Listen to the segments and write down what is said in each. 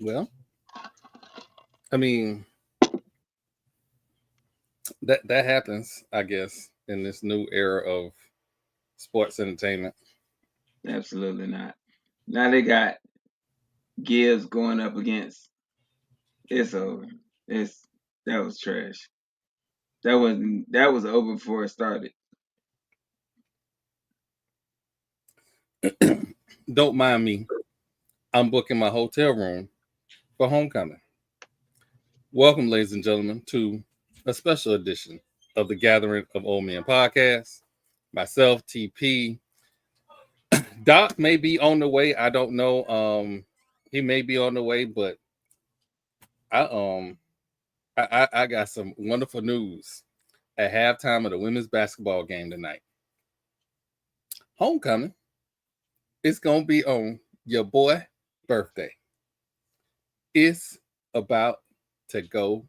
Well, I mean that happens, I guess, in this new era of sports entertainment. Absolutely not. Now they got Gibbs going up against. It's over. It's that was trash. That was over before it started. Don't mind me. I'm booking my hotel room for homecoming. Welcome, ladies and gentlemen, to a special edition of the Gathering of Old Men podcast. Myself, TP. Doc may be on the way. I don't know. He may be on the way, but I I got some wonderful news at halftime of the women's basketball game tonight. Homecoming is gonna be on your boy birthday. It's about to go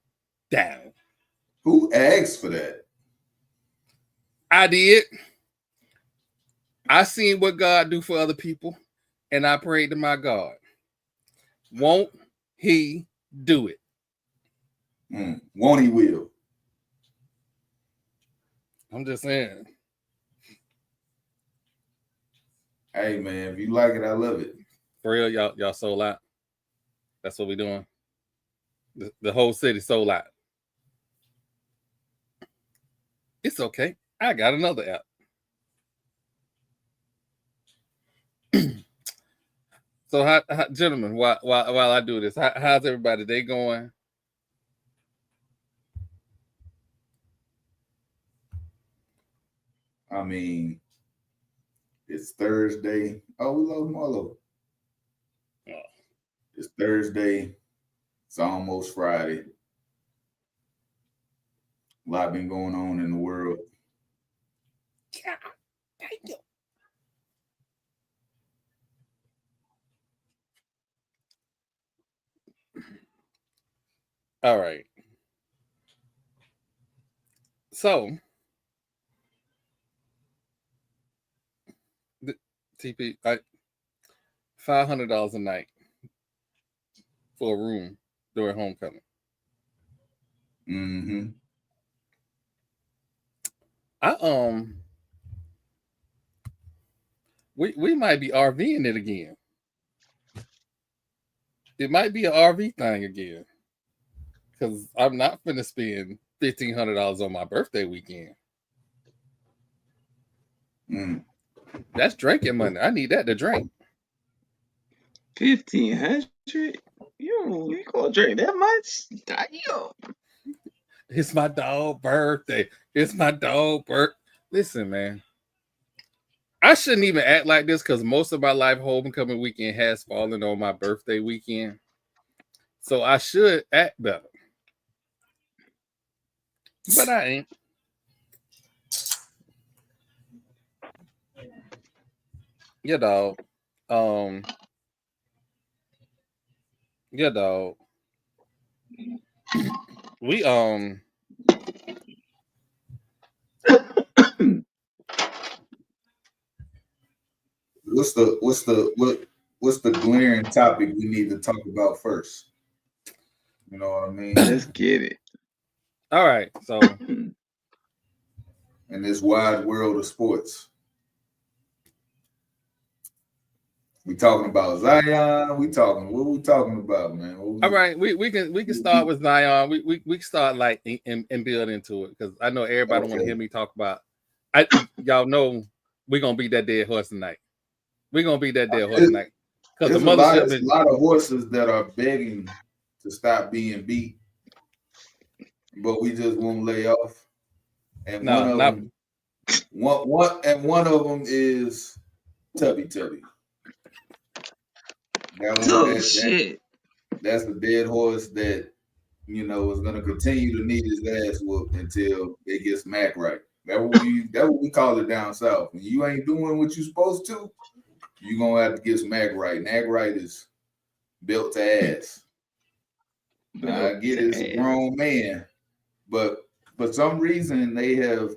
down. Who asked for that? I did. I seen what God do for other people, and I prayed to my God. Won't he do it? Won't he will? I'm just saying. Hey man, if you like it, I love it. For real, y'all sold out. That's what we doing. The whole city sold out. It's okay. I got another app. So, how gentlemen, while I do this, how's everybody? They going? I mean, it's Thursday. Oh, we lost Marlo. Oh. It's Thursday. It's almost Friday. A lot been going on in the world. Yeah, thank you. All right. So, the TP, $500 a night for a room during homecoming. Mm-hmm. We might be RVing it again. It might be an RV thing again. Because I'm not finna spend $1,500 on my birthday weekend. That's drinking money. I need that to drink. 1,500. You gonna drink that much? Damn. It's my dog birthday. It's my dog birthday. Listen, man. I shouldn't even act like this because most of my life homecoming weekend has fallen on my birthday weekend. So I should act better. But I ain't. Yeah, dog. Yeah, dog. We what's the glaring topic we need to talk about first? You know what I mean? Let's get it. all right. So In this wide world of sports. We talking about Zion. What we talking about, man? all right, we can start with Zion. We can start like and build into it because I know everybody want to hear me talk about. Y'all know we're gonna beat that dead horse tonight. We're gonna beat that dead horse tonight because the mothership there's a lot of horses that are begging to stop being beat, but we just won't lay off. And one of them is Tubby. Shit. That's the dead horse that is gonna continue to need his ass whooped until it gets Mac right. That's what we call it down south. When you ain't doing what you're supposed to, you're gonna have to get some Mac right. Mac right is built to ass. I get it's a grown man, but for some reason they have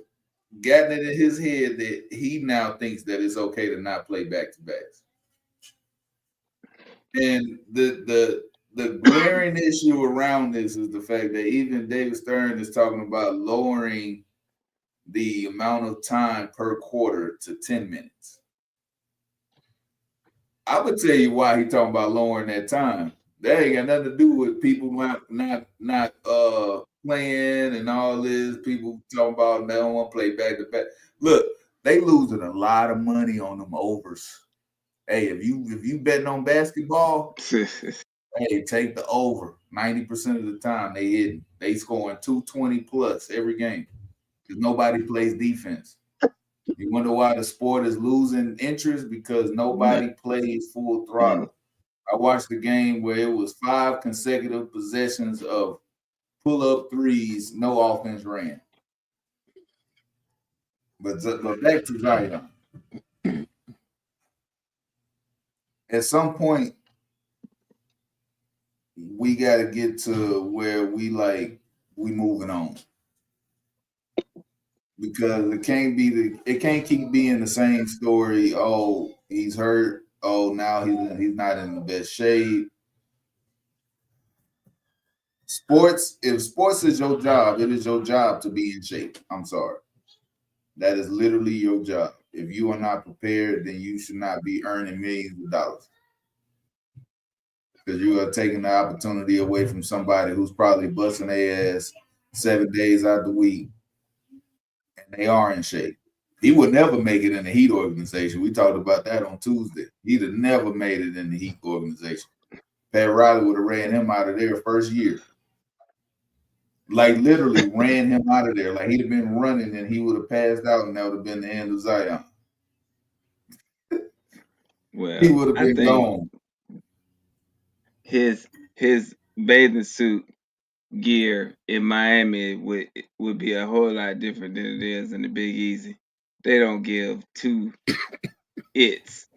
gotten it in his head that he now thinks that it's okay to not play back to backs. And the glaring issue around this is the fact that even David Stern is talking about lowering the amount of time per quarter to 10 minutes. I would tell you why he talking about lowering that time. That ain't got nothing to do with people not playing and all this. People talking about they don't want to play back to back. Look, they losing a lot of money on them overs. Hey, if you betting on basketball, hey, take the over. 90% of the time they hitting. They scoring 220 plus every game. Because nobody plays defense. You wonder why the sport is losing interest? Because nobody plays full throttle. I watched the game where it was 5 consecutive possessions of pull-up threes, no offense ran. But back to Zion. At some point, we got to get to where we moving on. Because it can't keep being the same story. Oh, he's hurt. Oh, now he's not in the best shape. If sports is your job, it is your job to be in shape. I'm sorry. That is literally your job. If you are not prepared, then you should not be earning millions of dollars. Because you are taking the opportunity away from somebody who's probably busting their ass 7 days out of the week. And they are in shape. He would never make it in the Heat organization. We talked about that on Tuesday. He'd have never made it in the Heat organization. Pat Riley would have ran him out of there first year. Like literally ran him out of there. Like he'd have been running and he would have passed out and that would have been the end of Zion. Well, he would have been gone. His bathing suit gear in Miami would be a whole lot different than it is in the Big Easy. They don't give two its.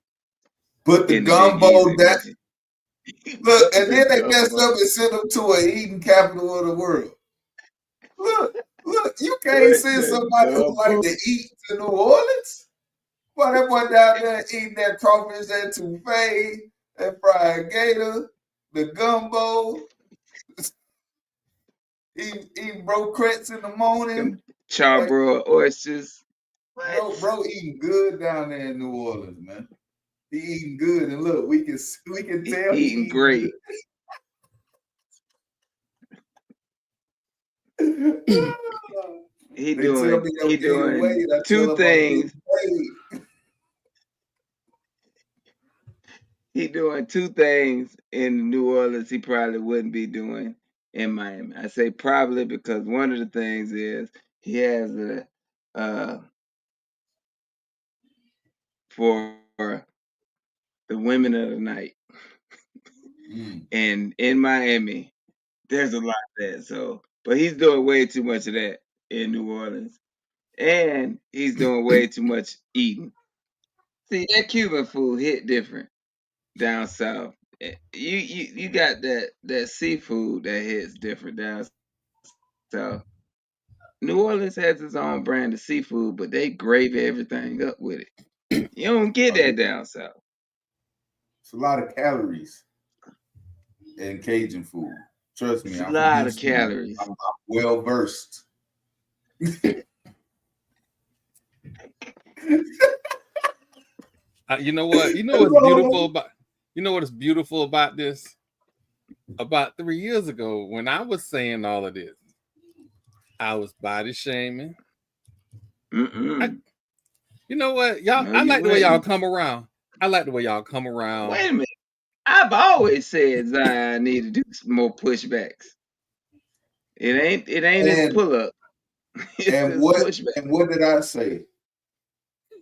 Put the gumbo down. Look, and then they messed up and sent him to an eating capital of the world. Look, you can't send somebody who like to eat to New Orleans. Boy, that boy down there eating that crawfish, that touffee, that fried gator, the gumbo. Eating broquettes in the morning. Charbroiled oysters. Bro eating good down there in New Orleans, man. He eating good, and look, we can tell he eating great. He doing two things. He doing two things in New Orleans he probably wouldn't be doing in Miami. I say probably because one of the things is he has for the women of the night. And in Miami, there's a lot of that. So, but he's doing way too much of that in New Orleans. And he's doing way too much eating. See, that Cuban food hit different down south. You got that seafood that hits different down south. New Orleans has its own brand of seafood, but they gravy everything up with it. You don't get that down south. It's a lot of calories in Cajun food. Trust me, I'm a lot of calories. I'm well versed. You know what? You know what's beautiful about? You know what is beautiful about this? About 3 years ago, when I was saying all of this, I was body shaming. You know what, y'all? No, I like the way y'all come around. I like the way y'all come around. Wait a minute. I've always said Zion need to do some more pushbacks. It ain't his pull up. And what did I say?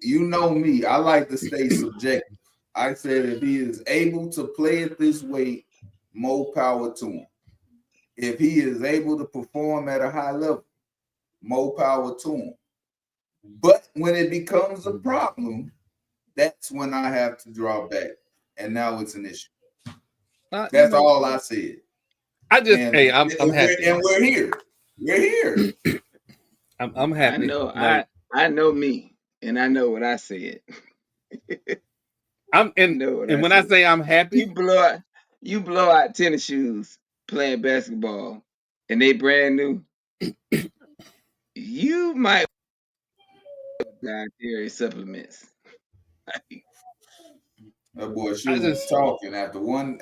You know me. I like to stay subjective. I said if he is able to play it this way, more power to him. If he is able to perform at a high level, more power to him. But when it becomes a problem, that's when I have to draw back. And now it's an issue. That's all I said. I'm happy. And we're here. We're here. I'm happy. I know me, and I know what I said. When I say I'm happy, You blow out tennis shoes playing basketball, and they brand new. You might dietary supplements. That boy I shoes just talking after one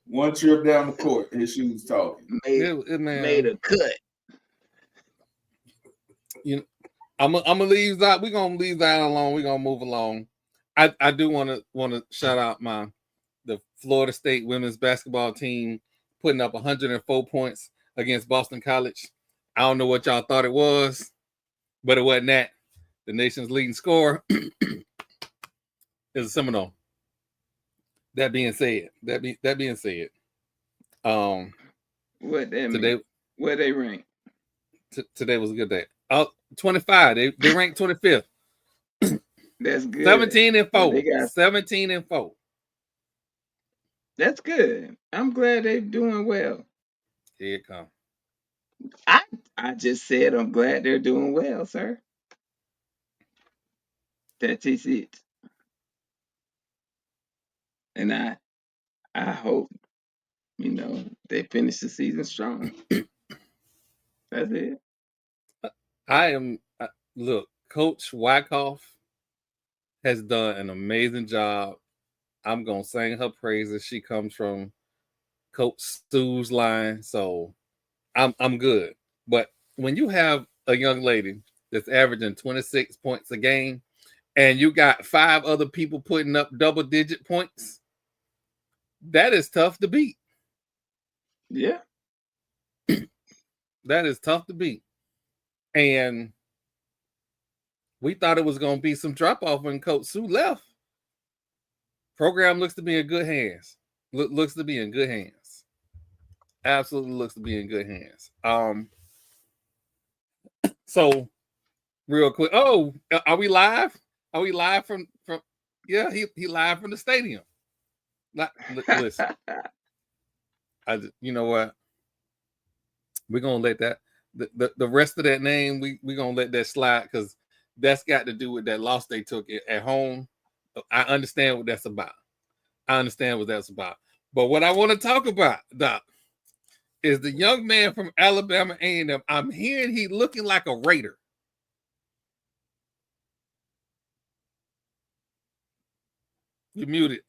one trip down the court. His shoes talking. made man, a cut. you know, I'm gonna leave that. We're gonna leave that alone. We're gonna move along. I do want to shout out the Florida State women's basketball team putting up 104 points against Boston College. I don't know what y'all thought it was, but it wasn't that. The nation's leading scorer is a Seminole. That being said, What that today mean? Where they rank? today was a good day. 25. They ranked 25th. That's good. 17-4. 17-4. That's good. I'm glad they're doing well. Here it comes. I just said I'm glad they're doing well, sir. That is it. And I hope, they finish the season strong. That's it. Look, Coach Wyckoff has done an amazing job. I'm gonna sing her praises. She comes from Coach Stu's line, so I'm good. But when you have a young lady that's averaging 26 points a game, and you got 5 other people putting up double-digit points, that is tough to beat. Yeah. That is tough to beat. And we thought it was going to be some drop-off when Coach Sue left. Program looks to be in good hands. Looks to be in good hands. Absolutely looks to be in good hands. So, real quick. Oh, are we live? Are we live from yeah, he live from the stadium. Listen. You know what? We're gonna let that the rest of that name we're gonna let that slide because that's got to do with that loss they took at home. I understand what that's about. But what I want to talk about, Doc, is the young man from Alabama A&M. I'm hearing he looking like a Raider. You muted.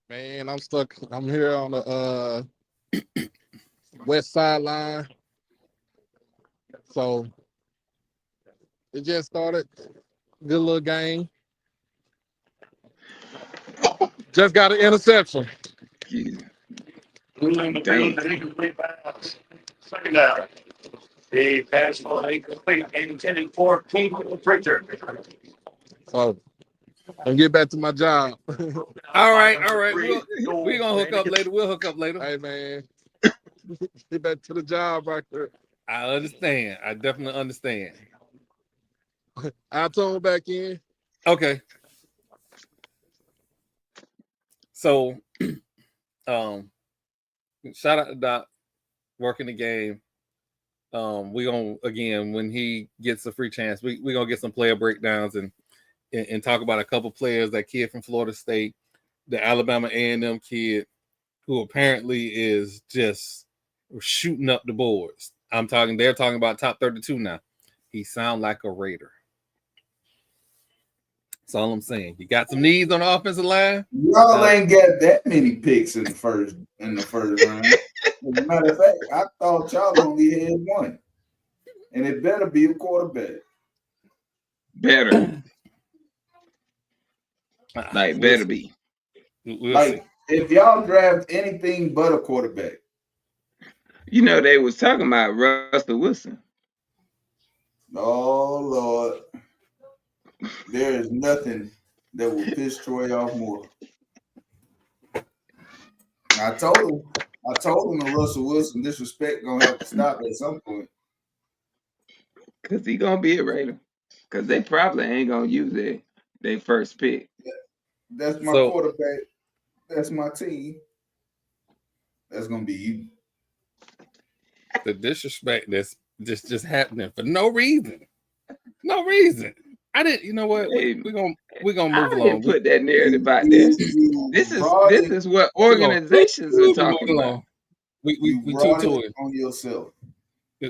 Man, I'm stuck. I'm here on the west sideline. So it just started. Good little game. Just got an interception. The pass was incomplete, intended for Pritchard. So and get back to my job. All right. We're gonna hook up later. We'll hook up later. Hey man, get back to the job right there. I understand. I definitely understand. I'll tune back in. Okay. So, shout out to Doc working the game. We gonna again when he gets a free chance, we gonna get some player breakdowns and talk about a couple players. That kid from Florida State, the Alabama A&M kid, who apparently is just shooting up the boards. They're talking about top 32 now. He sound like a Raider. That's all I'm saying. You got some needs on the offensive line. Y'all ain't got that many picks in the first round. As a matter of fact, I thought y'all only had one, and it better be a quarterback. Better. Better be. We'll see. If y'all draft anything but a quarterback. They was talking about Russell Wilson. Oh, Lord. There is nothing that will piss Troy off more. I told him the Russell Wilson disrespect gonna have to stop at some point. Because he gonna be a Raider. Because they probably ain't gonna use their first pick. That's my quarterback. That's my team. That's gonna be you. The disrespect that's just happening for no reason. No reason. I didn't. You know what? Hey, We're gonna we're gonna move I along. didn't put that narrative out there. This is what We're gonna organizations are move talking about. along. We You too brought to it it. on yourself. I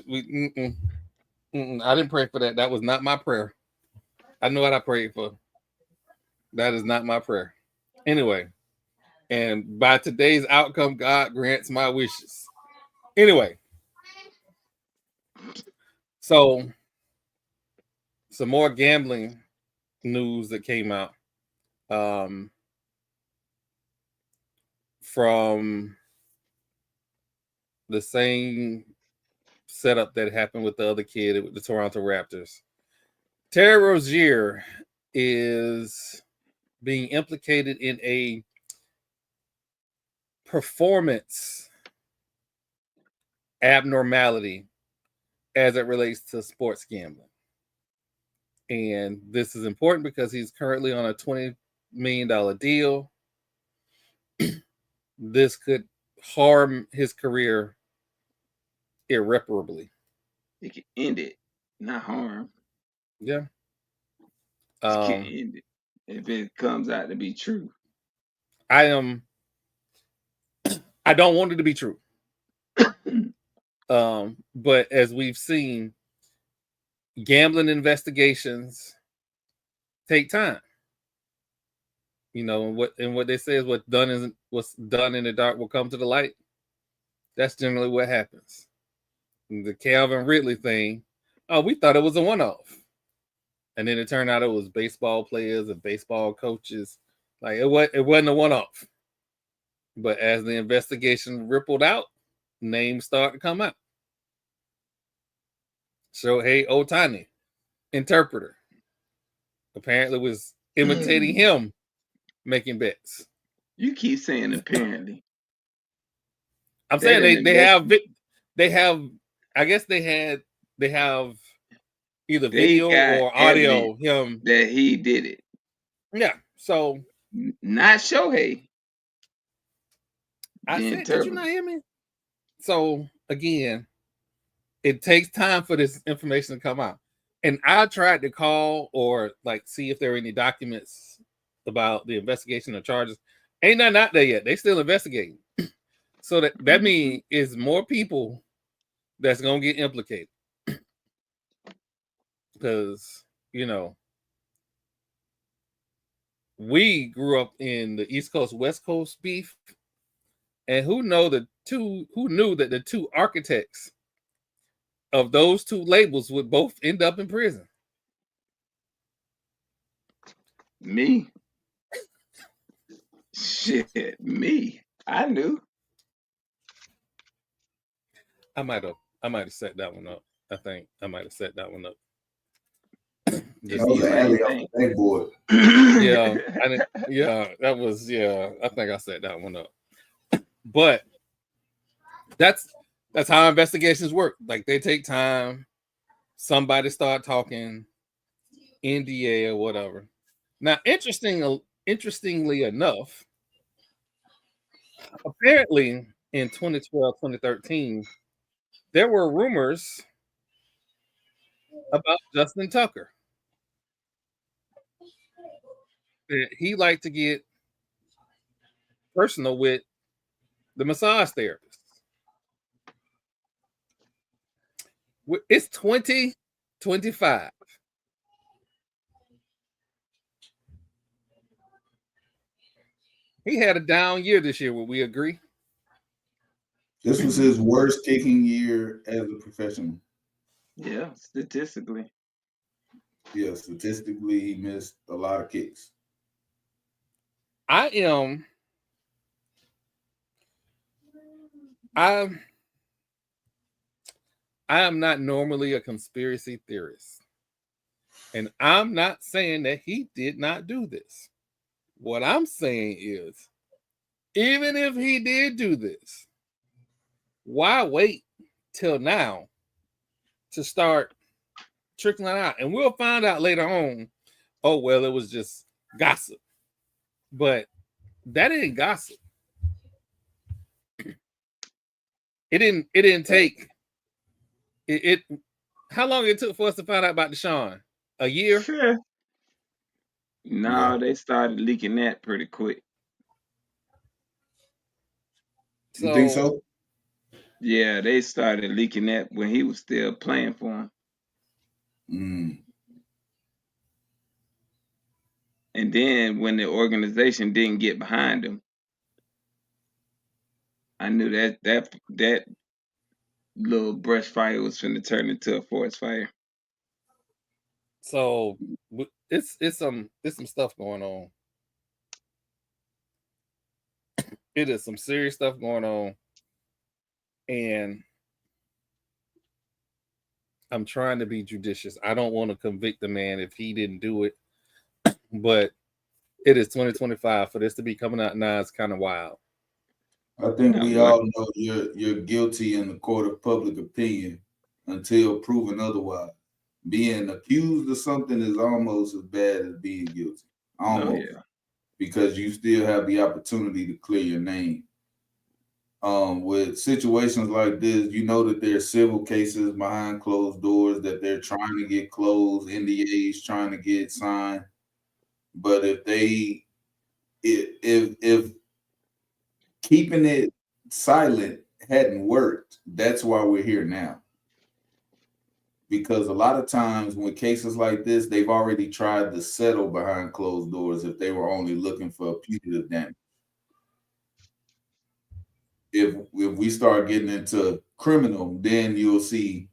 didn't pray for that. That was not my prayer. I know what I prayed for. That is not my prayer. Anyway, and by today's outcome, God grants my wishes. Anyway, so some more gambling news that came out from the same setup that happened with the other kid with the Toronto Raptors. Terry Rozier is being implicated in a performance abnormality as it relates to sports gambling. And this is important because he's currently on a $20 million deal. This could harm his career irreparably. It can end it, not harm. Yeah. It can end it if it comes out to be true. I don't want it to be true. But as we've seen, gambling investigations take time. You know, what they say is what's done in the dark will come to the light. That's generally what happens. And the Calvin Ridley thing, we thought it was a one-off. And then it turned out it was baseball players and baseball coaches. Like it wasn't a one-off. But as the investigation rippled out, names started to come out. Shohei Ohtani, interpreter, apparently was imitating him making bets. You keep saying apparently. I'm saying they have I guess they have either video or audio him that he did it. Yeah. So not Shohei. I said, did you not hear me? So again, it takes time for this information to come out. And I tried to call or like see if there are any documents about the investigation or charges. Ain't nothing out there yet. They still investigating. So that means is more people that's gonna get implicated. Because, you know, we grew up in the East Coast, West Coast beef. And who knew that the two architects of those two labels would both end up in prison? Me. Shit, me. I knew. I might have set that one up. I think I might have set that one up. That was an alley off the board. I think I set that one up. But that's how investigations work. Like they take time. Somebody start talking, NDA or whatever. Now, interestingly enough, apparently in 2012, 2013, there were rumors about Justin Tucker that he liked to get personal with the massage therapist. It's 2025. He had a down year this year. Would we agree? This was his worst kicking year as a professional. Yeah, statistically. Yeah, statistically, he missed a lot of kicks. I am not normally a conspiracy theorist. And I'm not saying that he did not do this. What I'm saying is, even if he did do this, why wait till now to start trickling out? And we'll find out later on, oh, well, it was just gossip. But that ain't gossip. It didn't take it. How long it took for us to find out about Deshaun? A year? Sure. No, Yeah. they started leaking that pretty quick. You think So so? Yeah, they started leaking that when he was still playing for him. Mm. And then when the organization didn't get behind him, I knew that little brush fire was finna turn into a forest fire. so it's some stuff going on. It is some serious stuff going on, and I'm trying to be judicious. I don't want to convict the man if he didn't do it, but it is 2025 for this to be coming out now. It's kind of wild. I think Now we what? all know you're guilty in the court of public opinion until proven otherwise. Being accused of something is almost as bad as being guilty. Oh Almost. yeah. Because you still have the opportunity to clear your name. With situations like this, you know that there's civil cases behind closed doors that they're trying to get closed, NDAs trying to get signed. But if keeping it silent hadn't worked, that's why we're here now. Because a lot of times when cases like this, they've already tried to settle behind closed doors if they were only looking for punitive damage. If we start getting into criminal, then you'll see,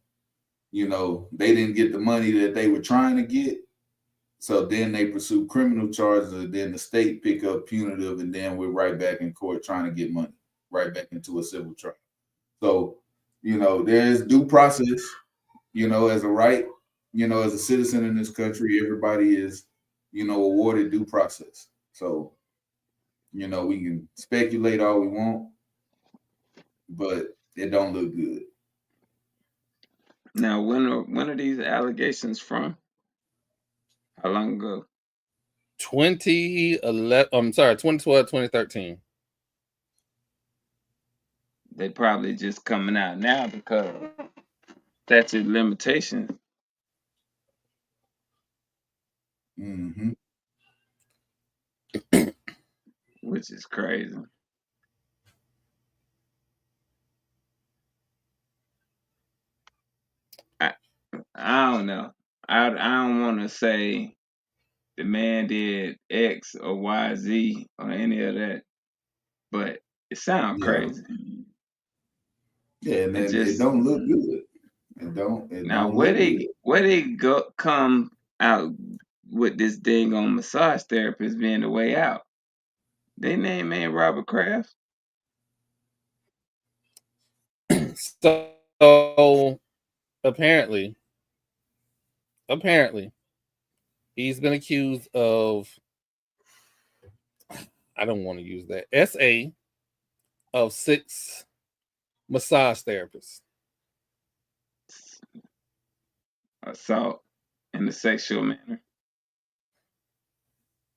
they didn't get the money that they were trying to get. So then they pursue criminal charges, and then the state pick up punitive, and then we're right back in court trying to get money, right back into a civil trial. So, there's due process, as a right, as a citizen in this country, everybody is, awarded due process. So, we can speculate all we want, but it don't look good. Now when are these allegations from? How long ago? 2011. I'm sorry, 2012, 2013. They probably just coming out now because statute of limitations. Mm-hmm. Which is crazy. I I don't know. I don't want to say the man did X or Y Z or any of that, but it sounds Yeah. crazy. Yeah, and It then it just don't look good. It now don't look good. where they go come out with this dang on massage therapist being the way out. They name ain't Robert Kraft. So apparently, he's been accused of, I don't want to use that, SA of 6 massage therapists. Assault in a sexual manner.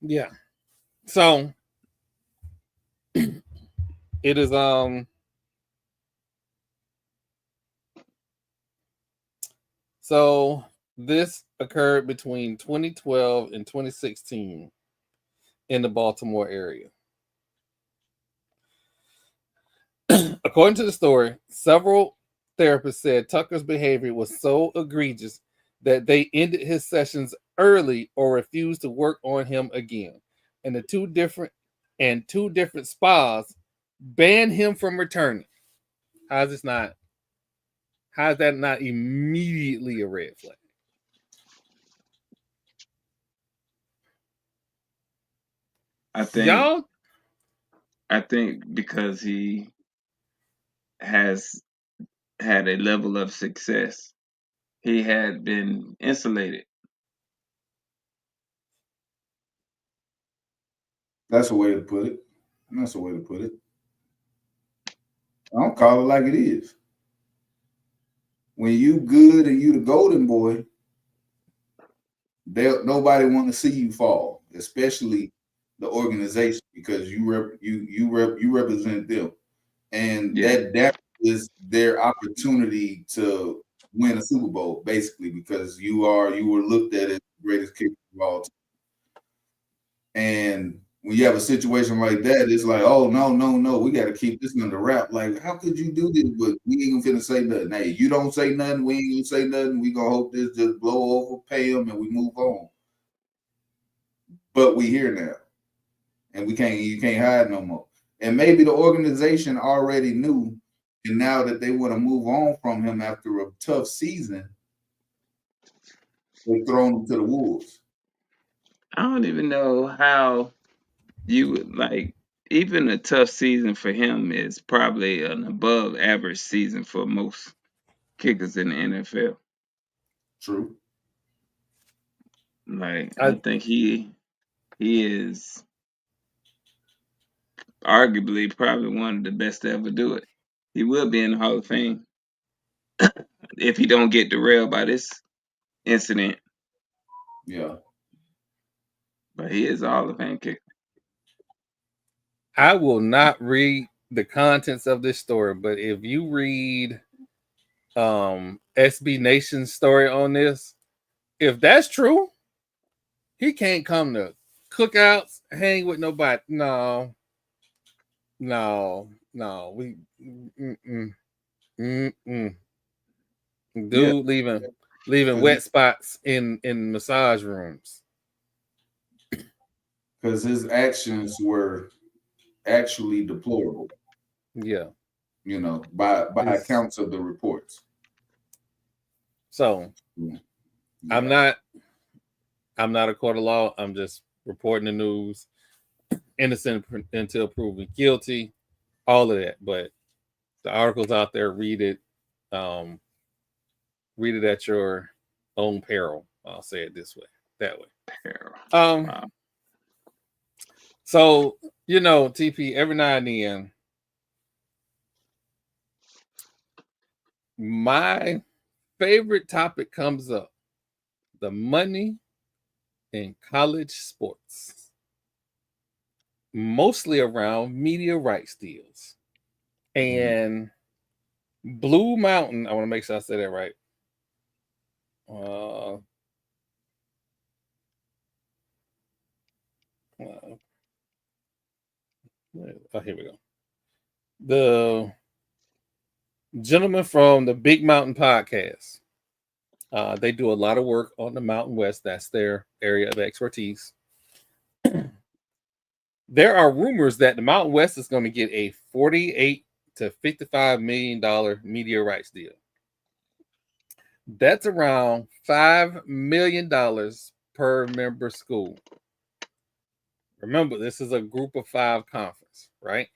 Yeah. So it is so this occurred between 2012 and 2016 in the Baltimore area. According to the story, several therapists said Tucker's behavior was so egregious that they ended his sessions early or refused to work on him again. And two different spas banned him from returning. How is that not immediately a red flag? I think because he has had a level of success, he had been insulated. That's a way to put it. I don't call it like it is. When you good and you the golden boy, nobody want to see you fall, especially the organization, because you represent them, and Yeah. that is their opportunity to win a Super Bowl, basically, because you were looked at as the greatest kicker of all time. And when you have a situation like that, it's like, oh, no, we got to keep this under wrap. Like, how could you do this? But we ain't gonna say nothing. Hey, you don't say nothing, we ain't gonna say nothing. We gonna hope this just blow over, pay them, and we move on. But we here now, and you can't hide no more. And maybe the organization already knew, and now that they want to move on from him after a tough season, they've thrown him to the wolves. I don't even know how you would like. Even a tough season for him is probably an above average season for most kickers in the NFL. True. Like I think he is arguably probably one of the best to ever do it. He will be in the Hall of Fame if he don't get derailed by this incident. Yeah. But he is a Hall of Fame kicker. I will not read the contents of this story, but if you read SB Nation's story on this, if that's true, he can't come to cookouts, hang with nobody. No. We dude leaving wet spots in massage rooms. Because his actions were actually deplorable. Yeah. You know, by accounts of the reports. So yeah. I'm not a court of law. I'm just reporting the news. Innocent until proven guilty. All of that. But the article's out there. Read it. Read it at your own peril. I'll say it this way. That way. Wow. So, you know, TP, every now and then, my favorite topic comes up: the money in college sports, mostly around media rights deals. And Blue Mountain, I want to make sure I say that right. Oh, here we go. The gentleman from the Big Mountain podcast. They do a lot of work on the Mountain West. That's their area of expertise. There are rumors that the Mountain West is going to get a $48 to $55 million media rights deal. That's around $5 million per member school. Remember, this is a group of 5 conference, right?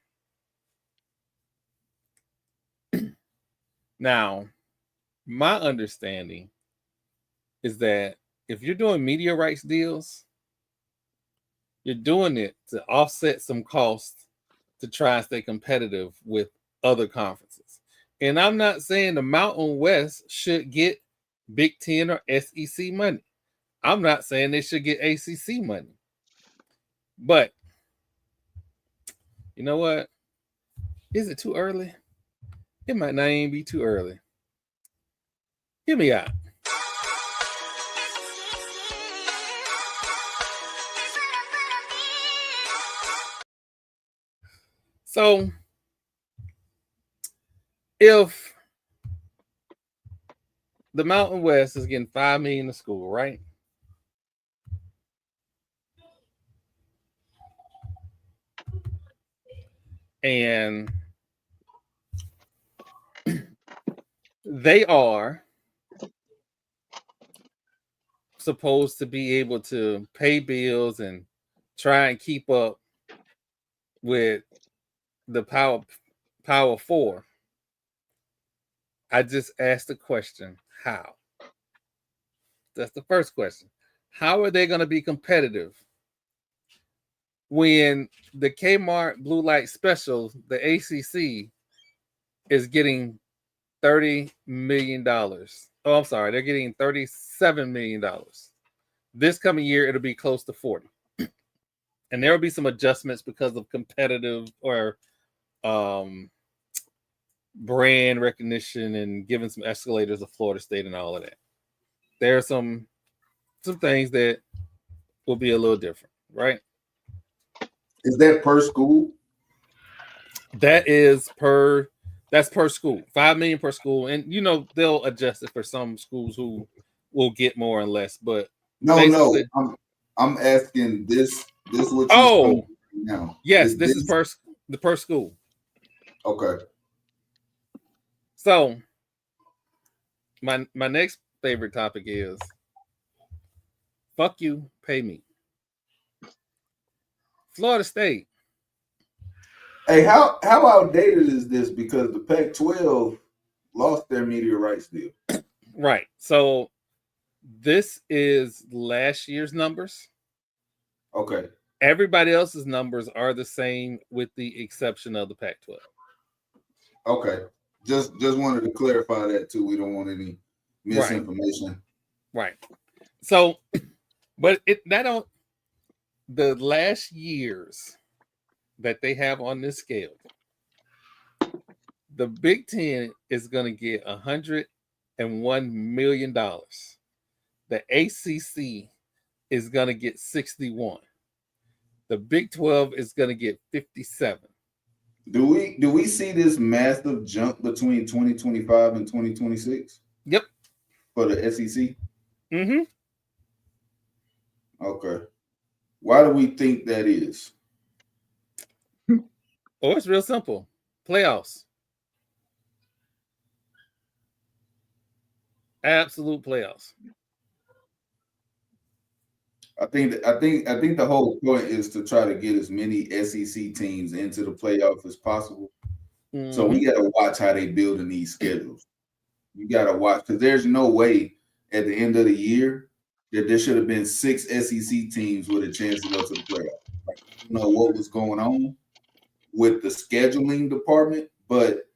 Now, my understanding is that if you're doing media rights deals, you're doing it to offset some costs to try and stay competitive with other conferences. And I'm not saying the Mountain West should get Big Ten or SEC money. I'm not saying they should get ACC money. But you know what? Is it too early? It might not even be too early. Hear me out. So, if the Mountain West is getting $5 million to school, right? And they are supposed to be able to pay bills and try and keep up with the Power 4. I just asked the question, how? That's the first question. How are they going to be competitive when the Kmart Blue Light Special, the ACC, is getting $30 million? Oh, I'm sorry. They're getting $37 million. This coming year, it'll be close to 40. And there will be some adjustments because of competitive or brand recognition and giving some escalators of Florida State and all of that. There are some things that will be a little different, right? Is that per school? That's per school. 5 million per school, and they'll adjust it for some schools who will get more and less. But No. basically, I'm asking this. This what you oh now? yes, this is per school. Okay. So my next favorite topic is fuck you, pay me. Florida State. Hey, how outdated is this? Because the Pac-12 lost their media rights deal. Right. So this is last year's numbers. Okay. Everybody else's numbers are the same with the exception of the Pac-12. Okay. Just wanted to clarify that too. We don't want any misinformation. Right. So, but the last years that they have on this scale, the Big Ten is going to get $101 million. The ACC is going to get 61. The Big 12 is going to get 57. Do we see this massive jump between 2025 and 2026? Yep. For the SEC? Mm-hmm. Okay. Why do we think that is? Oh, it's real simple. Playoffs. Absolute playoffs. I think the whole point is to try to get as many SEC teams into the playoff as possible. Mm-hmm. So we got to watch how they build in these schedules. You got to watch, because there's no way at the end of the year that there should have been 6 SEC teams with a chance to go to the playoff. Like, I don't know what was going on with the scheduling department, but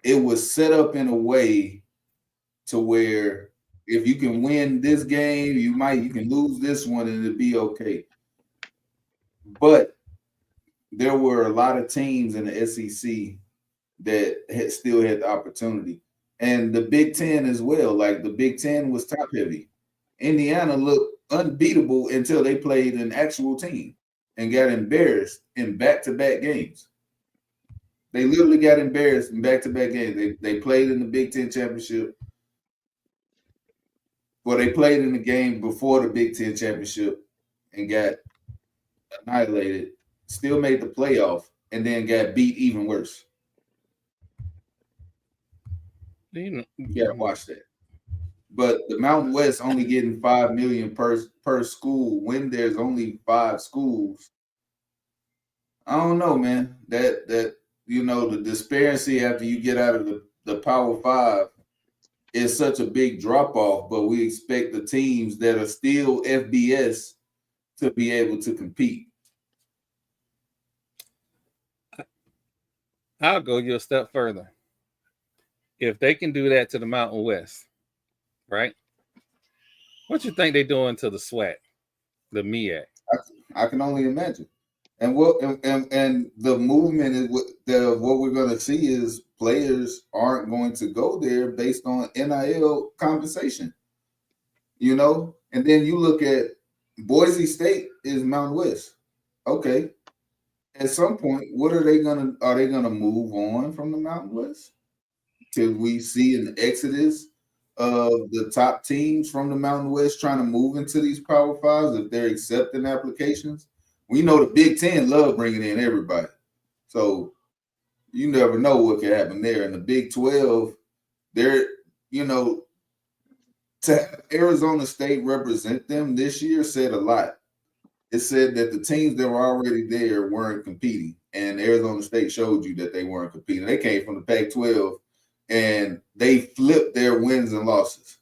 it was set up in a way to where if you can win this game, you can lose this one and it'll be okay. But there were a lot of teams in the SEC that still had the opportunity. And the Big Ten as well. Like, the Big Ten was top heavy. Indiana looked unbeatable until they played an actual team and got embarrassed in back-to-back games. They literally got embarrassed in back-to-back games. They played in the Big Ten championship. Well, they played in the game before the Big Ten championship and got annihilated, still made the playoff, and then got beat even worse. You gotta watch that. But the Mountain West only getting $5 million per school when there's only 5 schools. I don't know, man. That the disparity after you get out of the Power 5 is such a big drop off, but we expect the teams that are still FBS to be able to compete. I'll go you a step further. If they can do that to the Mountain West, right? What you think they're doing to the SWAC, the MEAC? I can only imagine. And the movement is what we're going to see is players aren't going to go there based on NIL compensation. And then you look at Boise State is Mountain West. Okay. At some point, are they gonna move on from the Mountain West? Till we see an exodus of the top teams from the Mountain West trying to move into these Power 5s if they're accepting applications? We know the Big Ten love bringing in everybody. So you never know what can happen there. And the Big 12, to have Arizona State represent them this year said a lot. It said that the teams that were already there weren't competing. And Arizona State showed you that they weren't competing. They came from the Pac-12 and they flipped their wins and losses.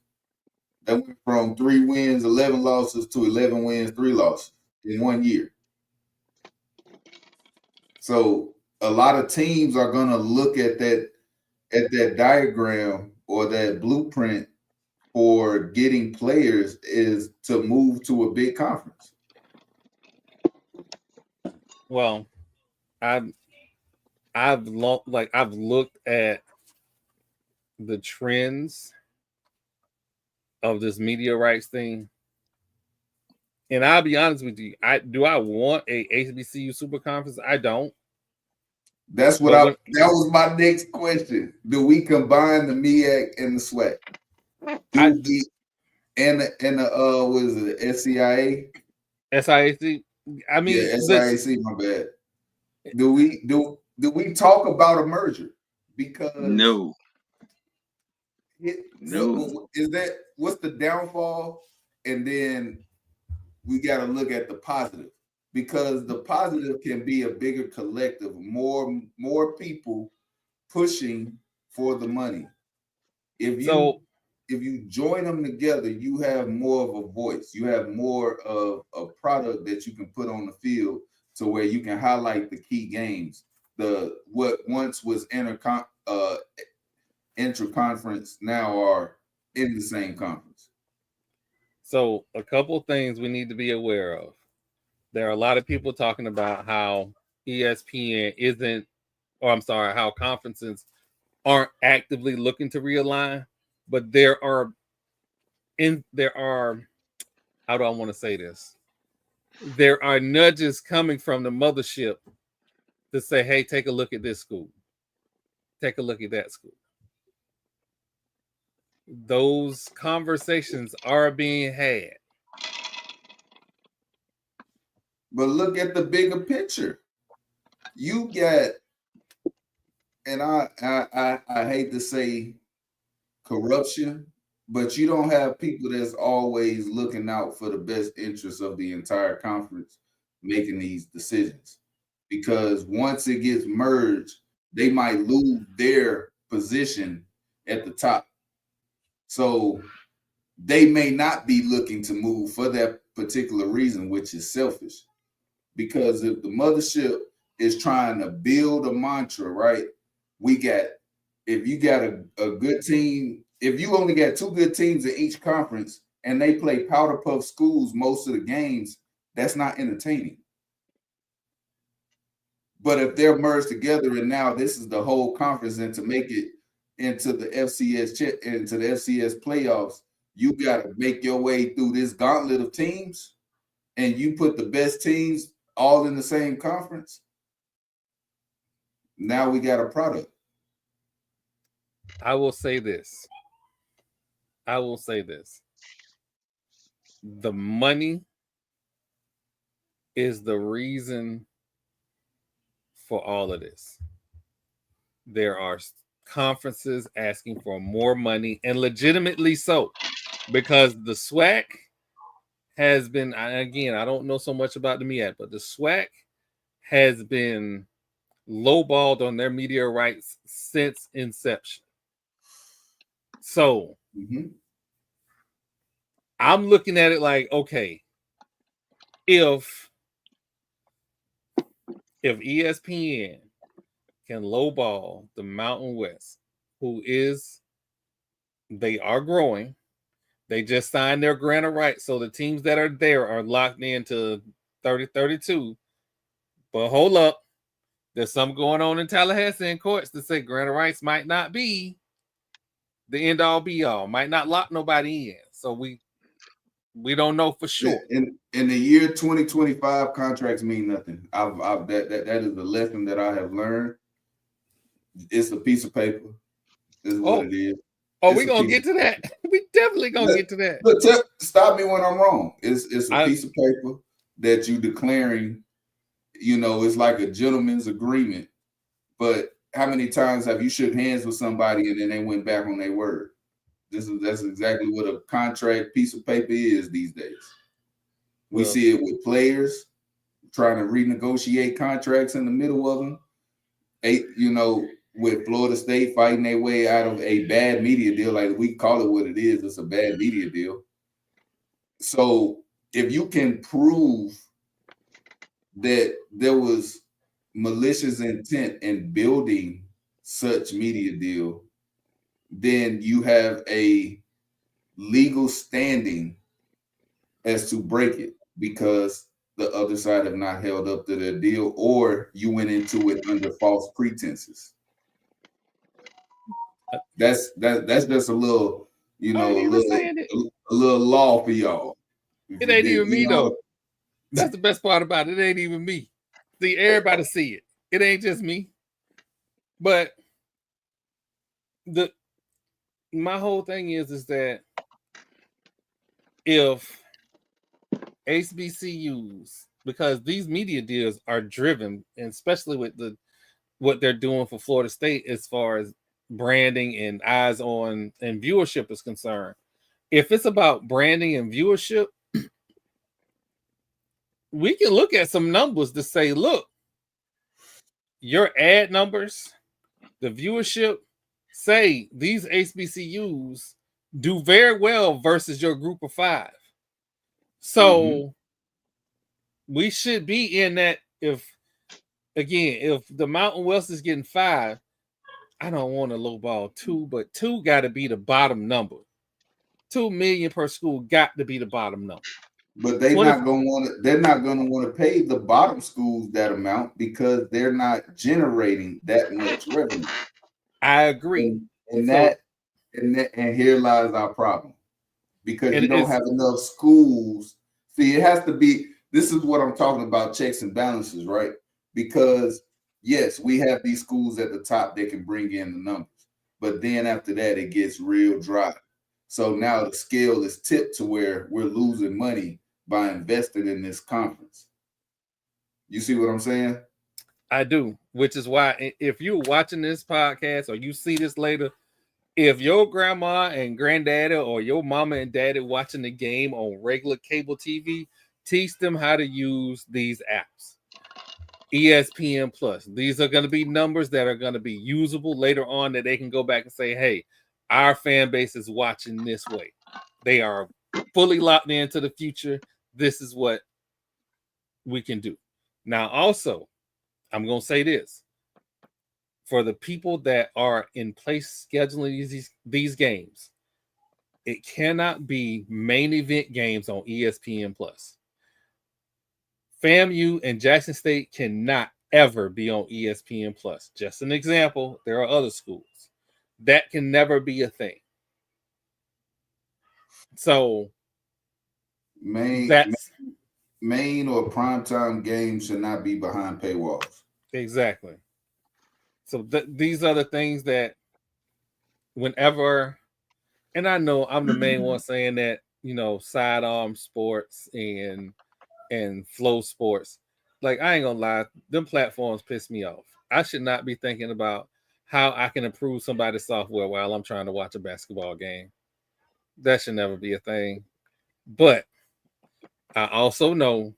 They went from 3 wins, 11 losses to 11 wins, 3 losses in 1 year. So a lot of teams are going to look at that diagram or that blueprint for getting players is to move to a big conference. Well, I've looked at the trends of this media rights thing, And I'll be honest with you, I want a HBCU super conference? I don't. That was my next question. Do we combine the MEAC and the SWAC? And the what is it, SCIA? SIAC? I mean, yeah, SIAC, my bad. Do we talk about a merger? Because no. What's the downfall? And then we got to look at the positive, because the positive can be a bigger collective, more people pushing for the money. If you join them together, you have more of a voice. You have more of a product that you can put on the field to where you can highlight the key games. What once was intra-conference now are in the same conference. So a couple things we need to be aware of. There are a lot of people talking about how ESPN how conferences aren't actively looking to realign, but there are, how do I want to say this? There are nudges coming from the mothership to say, hey, take a look at this school. Take a look at that school. Those conversations are being had. But look at the bigger picture. You got, and I hate to say corruption, but you don't have people that's always looking out for the best interests of the entire conference making these decisions. Because once it gets merged, they might lose their position at the top. So they may not be looking to move for that particular reason, which is selfish. Because if the mothership is trying to build a mantra, right? If you got a good team, if you only got 2 good teams in each conference and they play powder puff schools most of the games, that's not entertaining. But if they're merged together and now this is the whole conference, and to make it into the FCS playoffs, you got to make your way through this gauntlet of teams, and you put the best teams all in the same conference. Now we got a product. I will say this. The money is the reason for all of this. There are conferences asking for more money, and legitimately so, because the SWAC has been, again, I don't know so much about the MEAC, but the SWAC has been lowballed on their media rights since inception. So I'm looking at it like, okay, if ESPN can lowball the Mountain West, they are growing. They just signed their grant of rights, so the teams that are there are locked into 30-32. But hold up, there's something going on in Tallahassee in courts to say grant of rights might not be the end all be all, might not lock nobody in. So we don't know for sure. In the year 2025, contracts mean nothing. That is the lesson that I have learned. It's a piece of paper. This is what it is. Oh, we're gonna get to that. We definitely gonna get to that. Look, stop me when I'm wrong. It's a piece of paper that you declaring, it's like a gentleman's agreement. But how many times have you shook hands with somebody and then they went back on their word? That's exactly what a contract piece of paper is these days. We see it with players trying to renegotiate contracts in the middle of them. With Florida State fighting their way out of a bad media deal, like we call it what it is, it's a bad media deal. So if you can prove that there was malicious intent in building such media deal, then you have a legal standing as to break it, because the other side have not held up to their deal, or you went into it under false pretenses. That's just a little, a little law for y'all. If It you ain't dig even me in though. That's the best part about it. It ain't even me. See, everybody see it. It ain't just me. But my whole thing is that if HBCUs, because these media deals are driven, and especially with what they're doing for Florida State as far as branding and eyes on and viewership is concerned. If it's about branding and viewership, we can look at some numbers to say, look, your ad numbers, the viewership, say these HBCUs do very well versus your group of 5. So we should be in that. If the Mountain West is getting 5, I don't want to lowball 2, but 2 got to be the bottom number. 2 million per school got to be the bottom number. But they're not gonna want to pay the bottom schools that amount because they're not generating that much revenue. I agree. And here lies our problem. Because And you don't have enough schools. See, it has to be, this is what I'm talking about, checks and balances, right? Because yes, we have these schools at the top that can bring in the numbers, but then after that, it gets real dry. So now the scale is tipped to where we're losing money by investing in this conference. You see what I'm saying? I do, which is why if you're watching this podcast or you see this later, if your grandma and granddaddy or your mama and daddy watching the game on regular cable TV, teach them how to use these apps. ESPN Plus. These are going to be numbers that are going to be usable later on that they can go back and say, hey, our fan base is watching this way. They are fully locked into the future. This is what we can do. Now, also, I'm going to say this. For the people that are in place scheduling these games, it cannot be main event games on ESPN Plus. FAMU and Jackson State cannot ever be on ESPN Plus. Just an example. There are other schools. That can never be a thing. So Main or primetime games should not be behind paywalls. Exactly. So these are the things that whenever, and I know I'm the main one saying that, sidearm sports and flow sports. Like, I ain't gonna lie, them platforms piss me off. I should not be thinking about how I can improve somebody's software while I'm trying to watch a basketball game. That should never be a thing. But I also know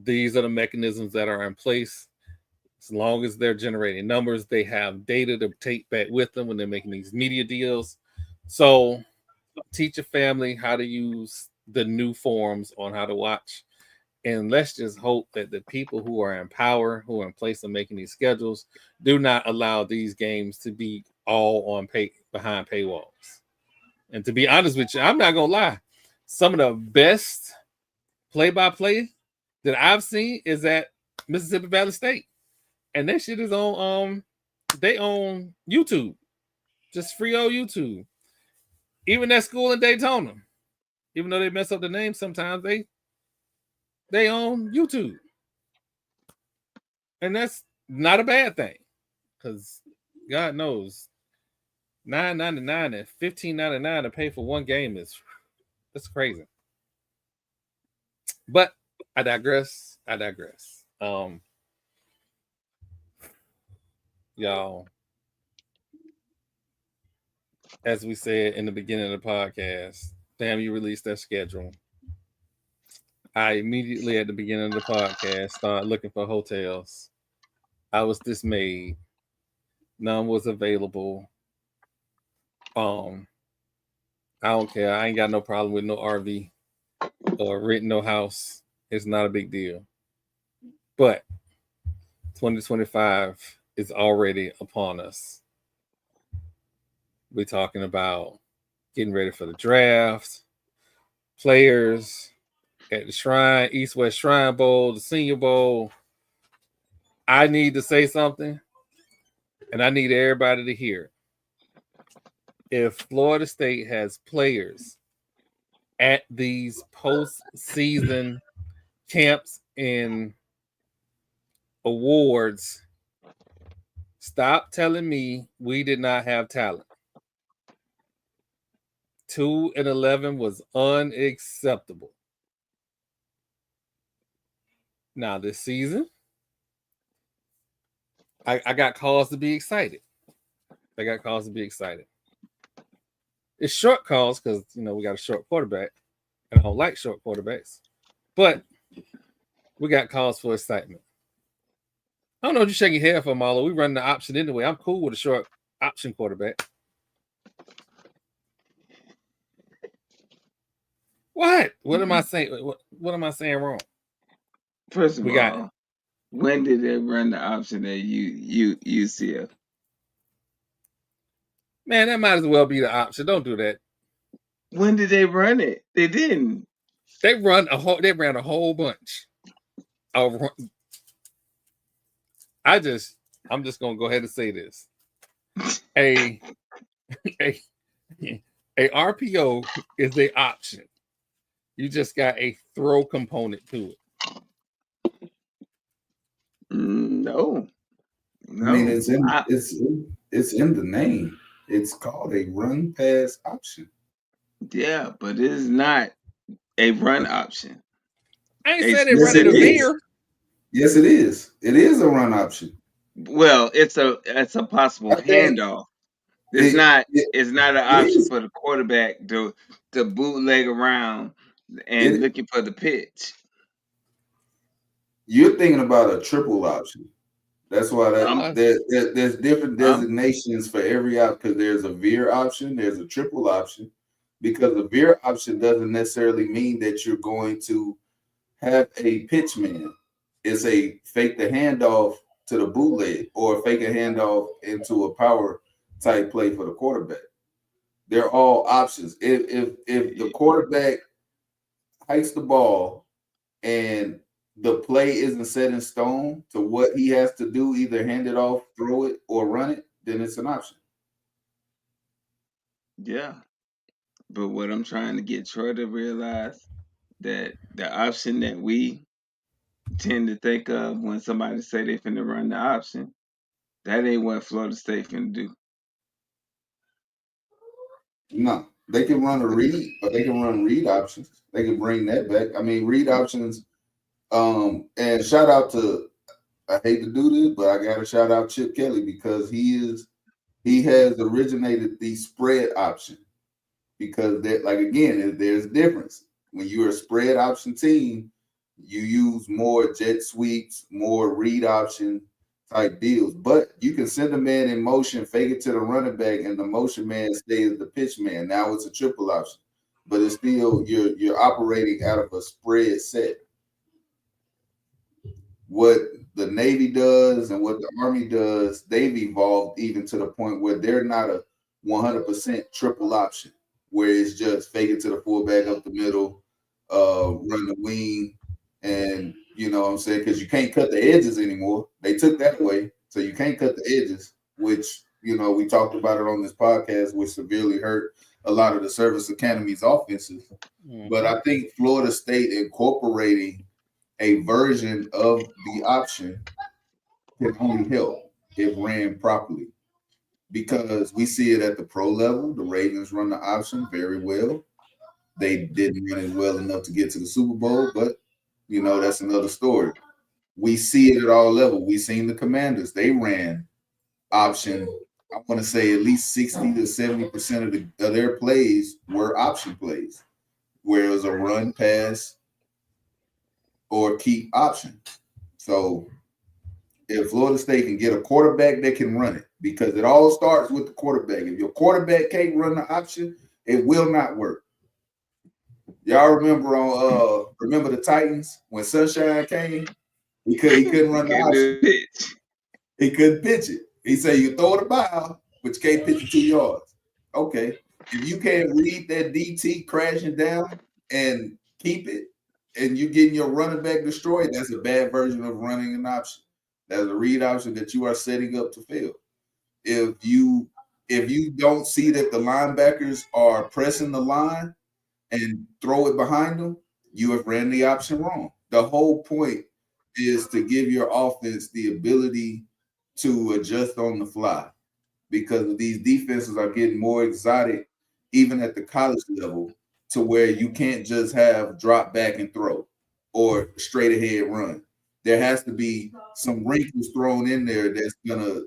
these are the mechanisms that are in place. As long as they're generating numbers, they have data to take back with them when they're making these media deals. So teach your family how to use the new forms on how to watch. And let's just hope that the people who are in power, who are in place of making these schedules, do not allow these games to be all on behind paywalls. And to be honest with you, I'm not gonna lie. Some of the best play-by-play that I've seen is at Mississippi Valley State, and that shit is on they own YouTube, just free old YouTube. Even that school in Daytona, even though they mess up the name sometimes, they own YouTube. And that's not a bad thing, because God knows $9.99 and $15.99 to pay for one game that's crazy. But I digress. Y'all, as we said in the beginning of the podcast, FAMU released their schedule. I immediately at the beginning of the podcast started looking for hotels. I was dismayed. None was available. I don't care. I ain't got no problem with no RV or renting no house. It's not a big deal. But 2025 is already upon us. We're talking about getting ready for the draft, players at the Shrine, East West Shrine Bowl, the Senior Bowl. I need to say something, and I need everybody to hear it. If Florida State has players at these postseason camps and awards, stop telling me we did not have talent. 2-11 was unacceptable. Now this season, I got cause to be excited. It's short calls because we got a short quarterback, and I don't like short quarterbacks. But we got cause for excitement. I don't know what you're shaking your head for, Marlo. We run the option anyway. I'm cool with a short option quarterback. What? What am I saying? What am I saying wrong? First of We got all, when did they run the option at UCF? Man, that might as well be the option. Don't do that. When did they run it? They didn't. They ran a whole bunch. I'm just gonna go ahead and say this. A RPO is the option. You just got a throw component to it. No. I mean, it's in the name. It's called a run pass option. Yeah, but it is not a run option. I ain't saying they run it a veer. Yes, it is. It is a run option. Well, it's a possible handoff. It's not an option for the quarterback to bootleg around and looking for the pitch. You're thinking about a triple option. That's why there's different designations for every option, because there's a veer option, there's a triple option. Because a veer option doesn't necessarily mean that you're going to have a pitch man. It's a fake the handoff to the bootleg or fake a handoff into a power type play for the quarterback. They're all options. If the quarterback hikes the ball and the play isn't set in stone to what he has to do, either hand it off, throw it, or run it, then it's an option. Yeah. But what I'm trying to get Troy to realize, that the option that we tend to think of when somebody say they finna run the option, that ain't what Florida State finna do. No, they can run a read, but they can run read options. They can bring that back. I mean, read options. And shout out to, I hate to do this, but I got to shout out Chip Kelly, because he has originated the spread option. Because there's a difference. When you're a spread option team, you use more jet sweeps, more read option type deals. But you can send a man in motion, fake it to the running back, and the motion man stays the pitch man. Now it's a triple option, but it's still you're operating out of a spread set. What the Navy does and what the Army does, they've evolved even to the point where they're not a 100% triple option, where it's just fake it to the fullback up the middle, run the wing, and you know what I'm saying, because you can't cut the edges anymore. They took that away, so you can't cut the edges, which we talked about it on this podcast, which severely hurt a lot of the service academies offenses. Mm-hmm. But I think Florida State incorporating a version of the option can only help if ran properly, because we see it at the pro level. The Ravens run the option very well. They didn't run it well enough to get to the Super Bowl, but that's another story. We see it at all levels. We've seen the Commanders. They ran option. I want to say at least 60 to 70% of their plays were option plays, where it was a run, pass, or keep option. So if Florida State can get a quarterback that can run it, because it all starts with the quarterback. If your quarterback can't run the option, it will not work. Y'all remember the Titans when Sunshine came? He couldn't run the option. He couldn't pitch it. He said you throw the ball, but you can't pitch it 2 yards. Okay. If you can't read that DT crashing down and keep it, and you getting your running back destroyed, that's a bad version of running an option. That's a read option that you are setting up to fail. If you don't see that the linebackers are pressing the line, and throw it behind them, you have ran the option wrong. The whole point is to give your offense the ability to adjust on the fly, because these defenses are getting more exotic, even at the college level, to where you can't just have drop back and throw or straight ahead run. There has to be some wrinkles thrown in there that's gonna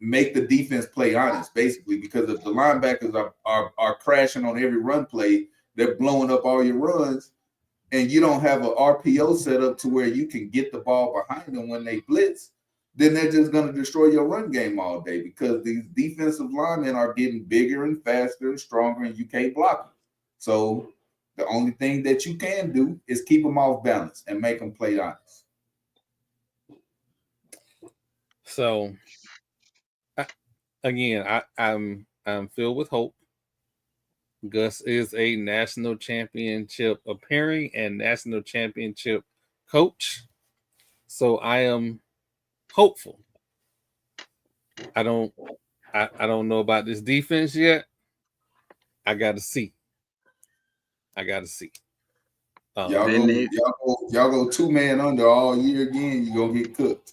make the defense play honest, basically, because if the linebackers are crashing on every run play, they're blowing up all your runs, and you don't have an RPO set up to where you can get the ball behind them when they blitz, then they're just going to destroy your run game all day, because these defensive linemen are getting bigger and faster and stronger, and you can't block them. So the only thing that you can do is keep them off balance and make them play honest. So again, I'm filled with hope. Gus is a national championship appearing and national championship coach. So I am hopeful. I don't know about this defense yet. I got to see. Y'all go 2-man under all year again, you're gonna get cooked.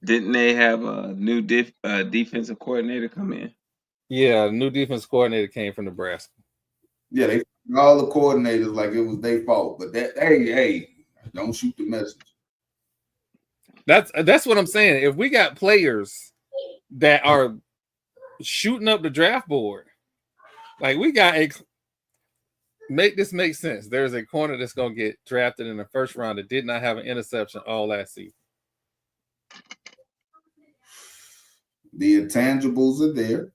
Didn't they have a new defensive coordinator come in? Yeah, new defense coordinator came from Nebraska. Yeah, they all the coordinators like it was their fault, but that hey, don't shoot the message. That's what I'm saying. If we got players that are shooting up the draft board, like we got make this make sense. There's a corner that's gonna get drafted in the first round that did not have an interception all last season. The intangibles are there.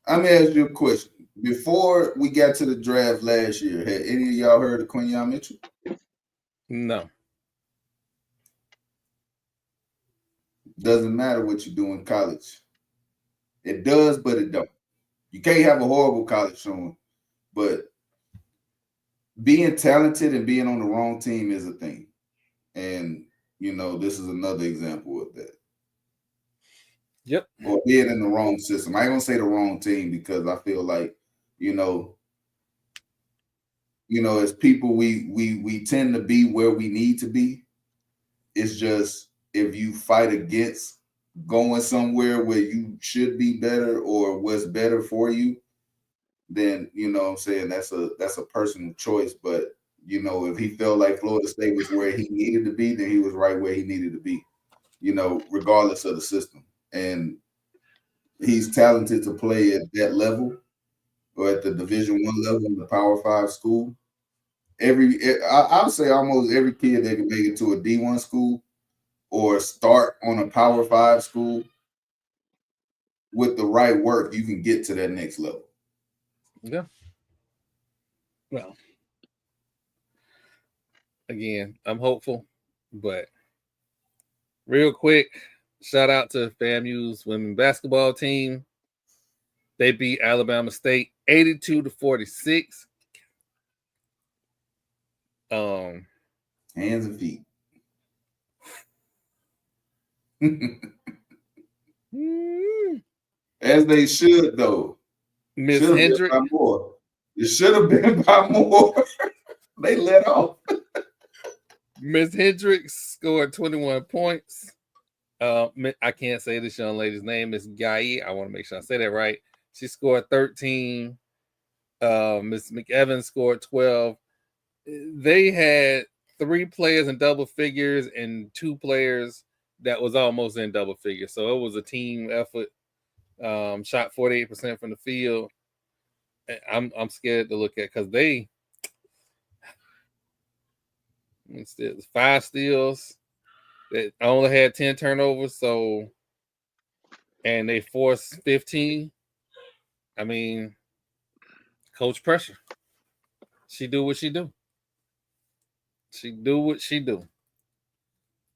I'm gonna ask you a question. Before we got to the draft last year, had any of y'all heard of Quinyon Mitchell? No. Doesn't matter what you do in college. It does, but it don't. You can't have a horrible college showing, but being talented and being on the wrong team is a thing. And, this is another example of that. Yep. Or being in the wrong system. I ain't gonna say the wrong team, because I feel like, as people, we tend to be where we need to be. It's just, if you fight against going somewhere where you should be better or what's better for you, then what I'm saying, that's a personal choice. But if he felt like Florida State was where he needed to be, then he was right where he needed to be, regardless of the system. And he's talented to play at that level, or at the Division I level in the Power 5 school. I would say almost every kid that can make it to a D1 school or start on a Power 5 school, with the right work, you can get to that next level. Yeah. Well, again, I'm hopeful, but real quick, shout out to FAMU's women's basketball team. They beat Alabama State 82-46. Hands and feet. As they should, though. Miss Hendrick. It should have been by more. They let off. Miss Hendricks scored 21 points. I can't say this young lady's name. Is Guy. I want to make sure I say that right. She scored 13. Miss McEvans scored 12. They had 3 players in double figures and 2 players that was almost in double figures. So it was a team effort. Shot 48% from the field. I'm scared to look at, because they 5 steals. They only had 10 turnovers, and they forced 15. I mean, coach pressure. She do what she do.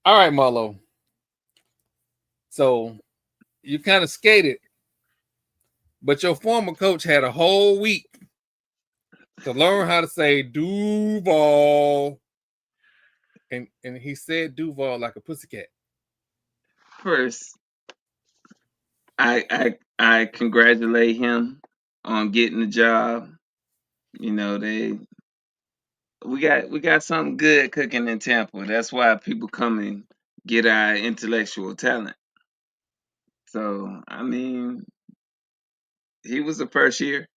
All right, Marlo. So you kind of skated, but your former coach had a whole week to learn how to say Duval. And he said Duval like a pussycat. First, I congratulate him on getting the job. You know, we got something good cooking in Tampa. That's why people come and get our intellectual talent. So I mean, he was the first year.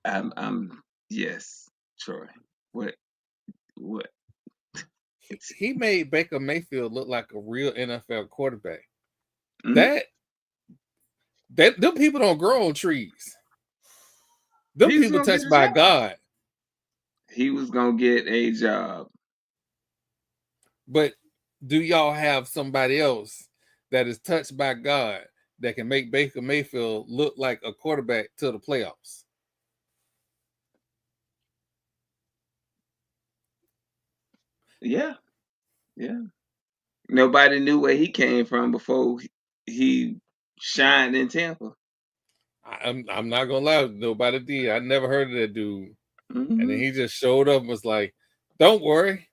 I'm yes, Troy. What what? He made Baker Mayfield look like a real NFL quarterback. Mhm. Them people don't grow on trees. Them He was people gonna get touched a by job. God. He was gonna get a job. But do y'all have somebody else that is touched by God that can make Baker Mayfield look like a quarterback to the playoffs? Yeah, yeah. Nobody knew where he came from before he shined in Tampa. I'm not gonna lie, nobody did. I never heard of that dude. And then Hmm he just showed up and was like, "Don't worry,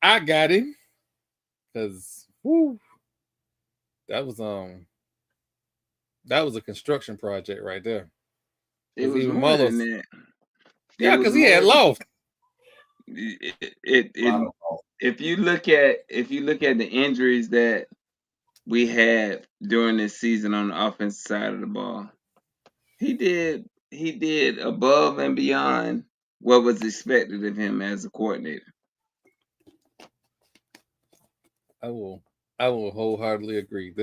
I got him." Because that was a construction project right there. It Because was even more than Marlo's, that. It yeah, was because he had more. lost. It if you look at the injuries that we had during this season on the offensive side of the ball, he did above and beyond what was expected of him as a coordinator. I will wholeheartedly agree.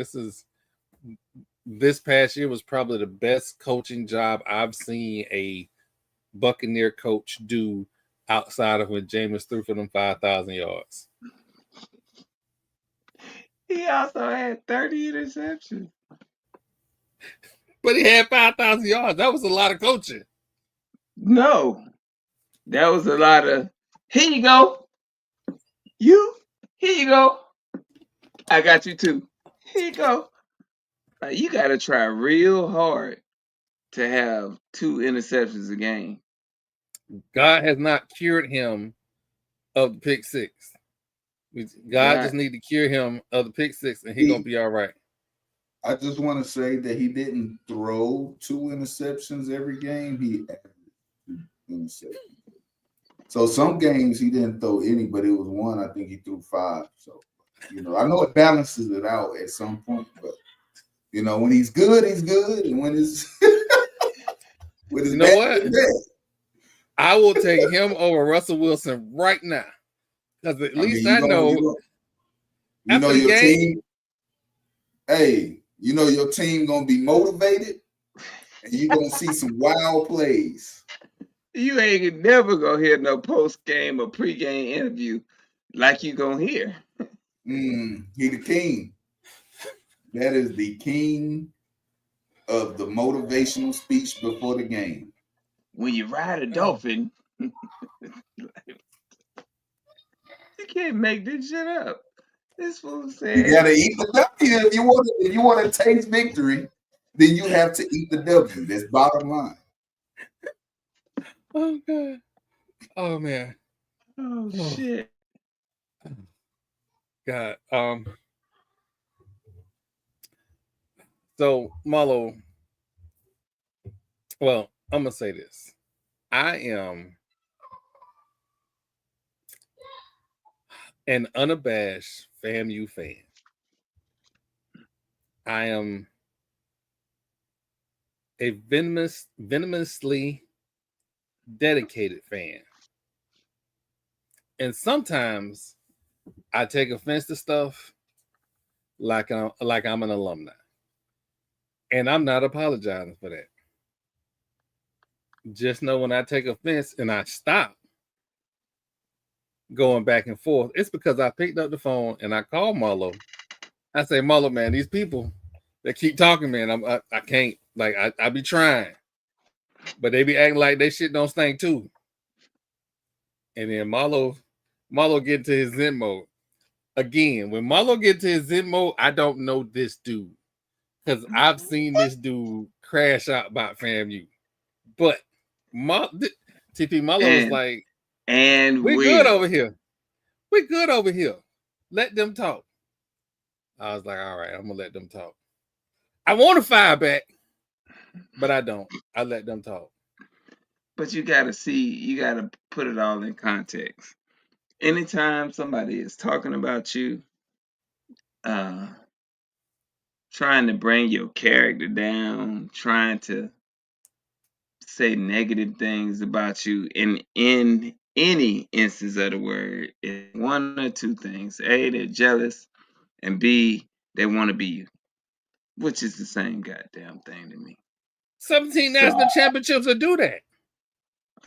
This past year was probably the best coaching job I've seen a Buccaneer coach do outside of when Jameis threw for them 5,000 yards. He also had 30 interceptions. But he had 5,000 yards. That was a lot of coaching. No, that was a lot of. Here you go. Here you go. I got you too. Here you go. You got to try real hard to have 2 interceptions a game. God has not cured him of the pick six. God God, just need to cure him of the pick six, and he gonna be all right. I just want to say that he didn't throw 2 interceptions every game. He averaged 2 interceptions. So some games he didn't throw any, but it was one I think he threw 5. So I know it balances it out at some point, but when he's good, and when it's when it's You know bad, what? it's bad. I will take him over Russell Wilson right now. Because at I mean, least I know after the your game, team. Hey, your team gonna be motivated, and you're gonna see some wild plays. you ain't never gonna hear no post game or pre game interview like you gonna hear. He the king. That is the king of the motivational speech before the game. When you ride a dolphin, you can't make this shit up. This fool You said, gotta eat the W if you want to taste victory. Then you have to eat the W. That's bottom line. oh God, oh man, "Oh shit." God. So Marlo, well, I'm gonna say this. I am an unabashed FAMU fan. I am a venomously dedicated fan. And sometimes I take offense to stuff like I'm an alumni. And I'm not apologizing for that. Just know when I take offense and I stop going back and forth, it's because I picked up the phone and I called Marlo. I say, Marlo, man, these people that keep talking, man, I can't. Like I be trying, but they be acting like they shit don't stink too. And then Marlo get into his Zen mode. Again, when Marlo get to his Zen mode, I don't know this dude. Because I've seen this dude crash out by FAMU. But TP Marlo was And like, and we're good will. over here. We're good over here. Let them talk. I was like, all right, I'm going to let them talk. I want to fire back, but I don't. I let them talk. But you gotta put it all in context. Anytime somebody is talking about you, uh, trying to bring your character down, trying to say negative things about you in any instance of the word, it's one or two things. A, they're jealous, and B, they want to be you, which is the same goddamn thing to me. 17 So national championships will do that.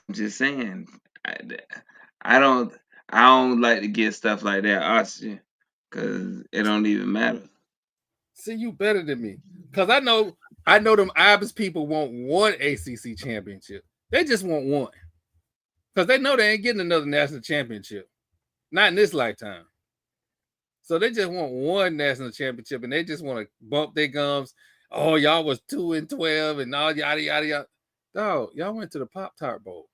I'm just saying, I don't I don't like to get stuff like that oxygen because it don't even matter. See, you better than me. Because I know them Ibis people want one ACC championship. They just want one. Because they know they ain't getting another national championship. Not in this lifetime. So they just want one national championship and they just want to bump their gums. Oh, y'all was 2-12 and all yada yada yada. Dog, y'all went to the Pop-Tart Bowl.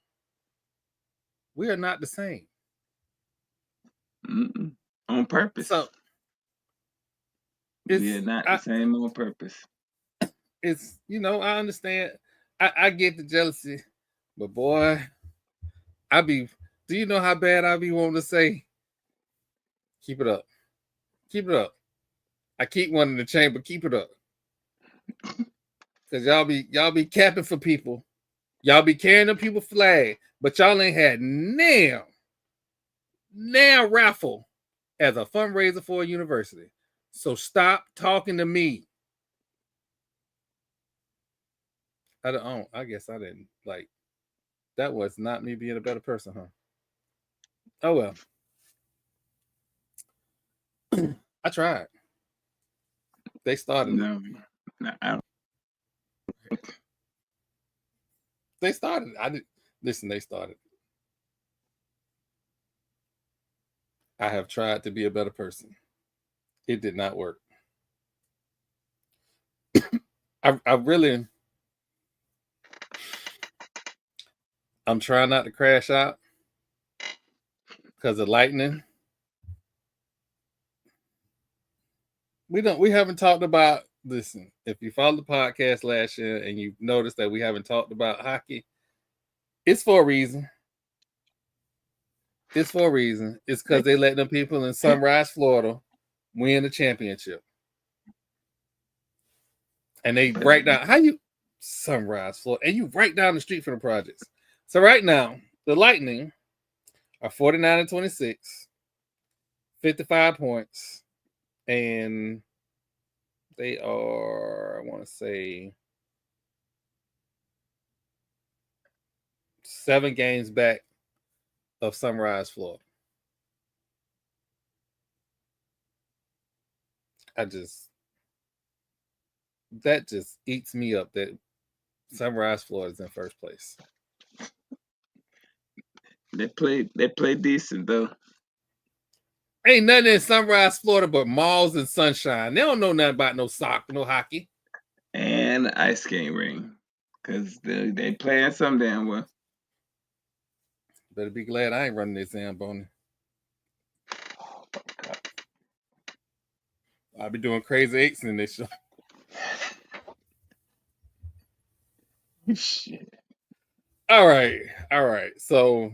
We are not the same. On purpose. So we are not the same on purpose. It's, I understand. I get the jealousy, but boy, do you know how bad I be wanting to say, keep it up. Keep it up. I keep one in the chamber, keep it up. Because y'all be capping for people. Y'all be carrying the people flag, but y'all ain't had now raffle as a fundraiser for a university. So stop talking to me. I guess I didn't like that was not me being a better person, huh? Oh well. I tried. They started. No, I don't. They started. I did listen, they started. I have tried to be a better person. It did not work. I'm trying not to crash out because of lightning. We haven't talked about, listen, if you followed the podcast last year and you noticed that we haven't talked about hockey, it's for a reason. It's because they let them people in Sunrise, Florida win the championship. And they write down Sunrise, Florida, and you right down the street from the projects. So right now, the Lightning are 49-26, 55 points, and they are, I want to say, 7 games back of Sunrise, Florida. That just eats me up that Sunrise, Florida is in first place. They play decent though. Ain't nothing in Sunrise, Florida but malls and sunshine. They don't know nothing about no soccer, no hockey. And ice skating ring. Because they playing some damn well. Better be glad I ain't running this Zamboni. Oh my God. I'll be doing crazy eights in this show. Shit. All right. So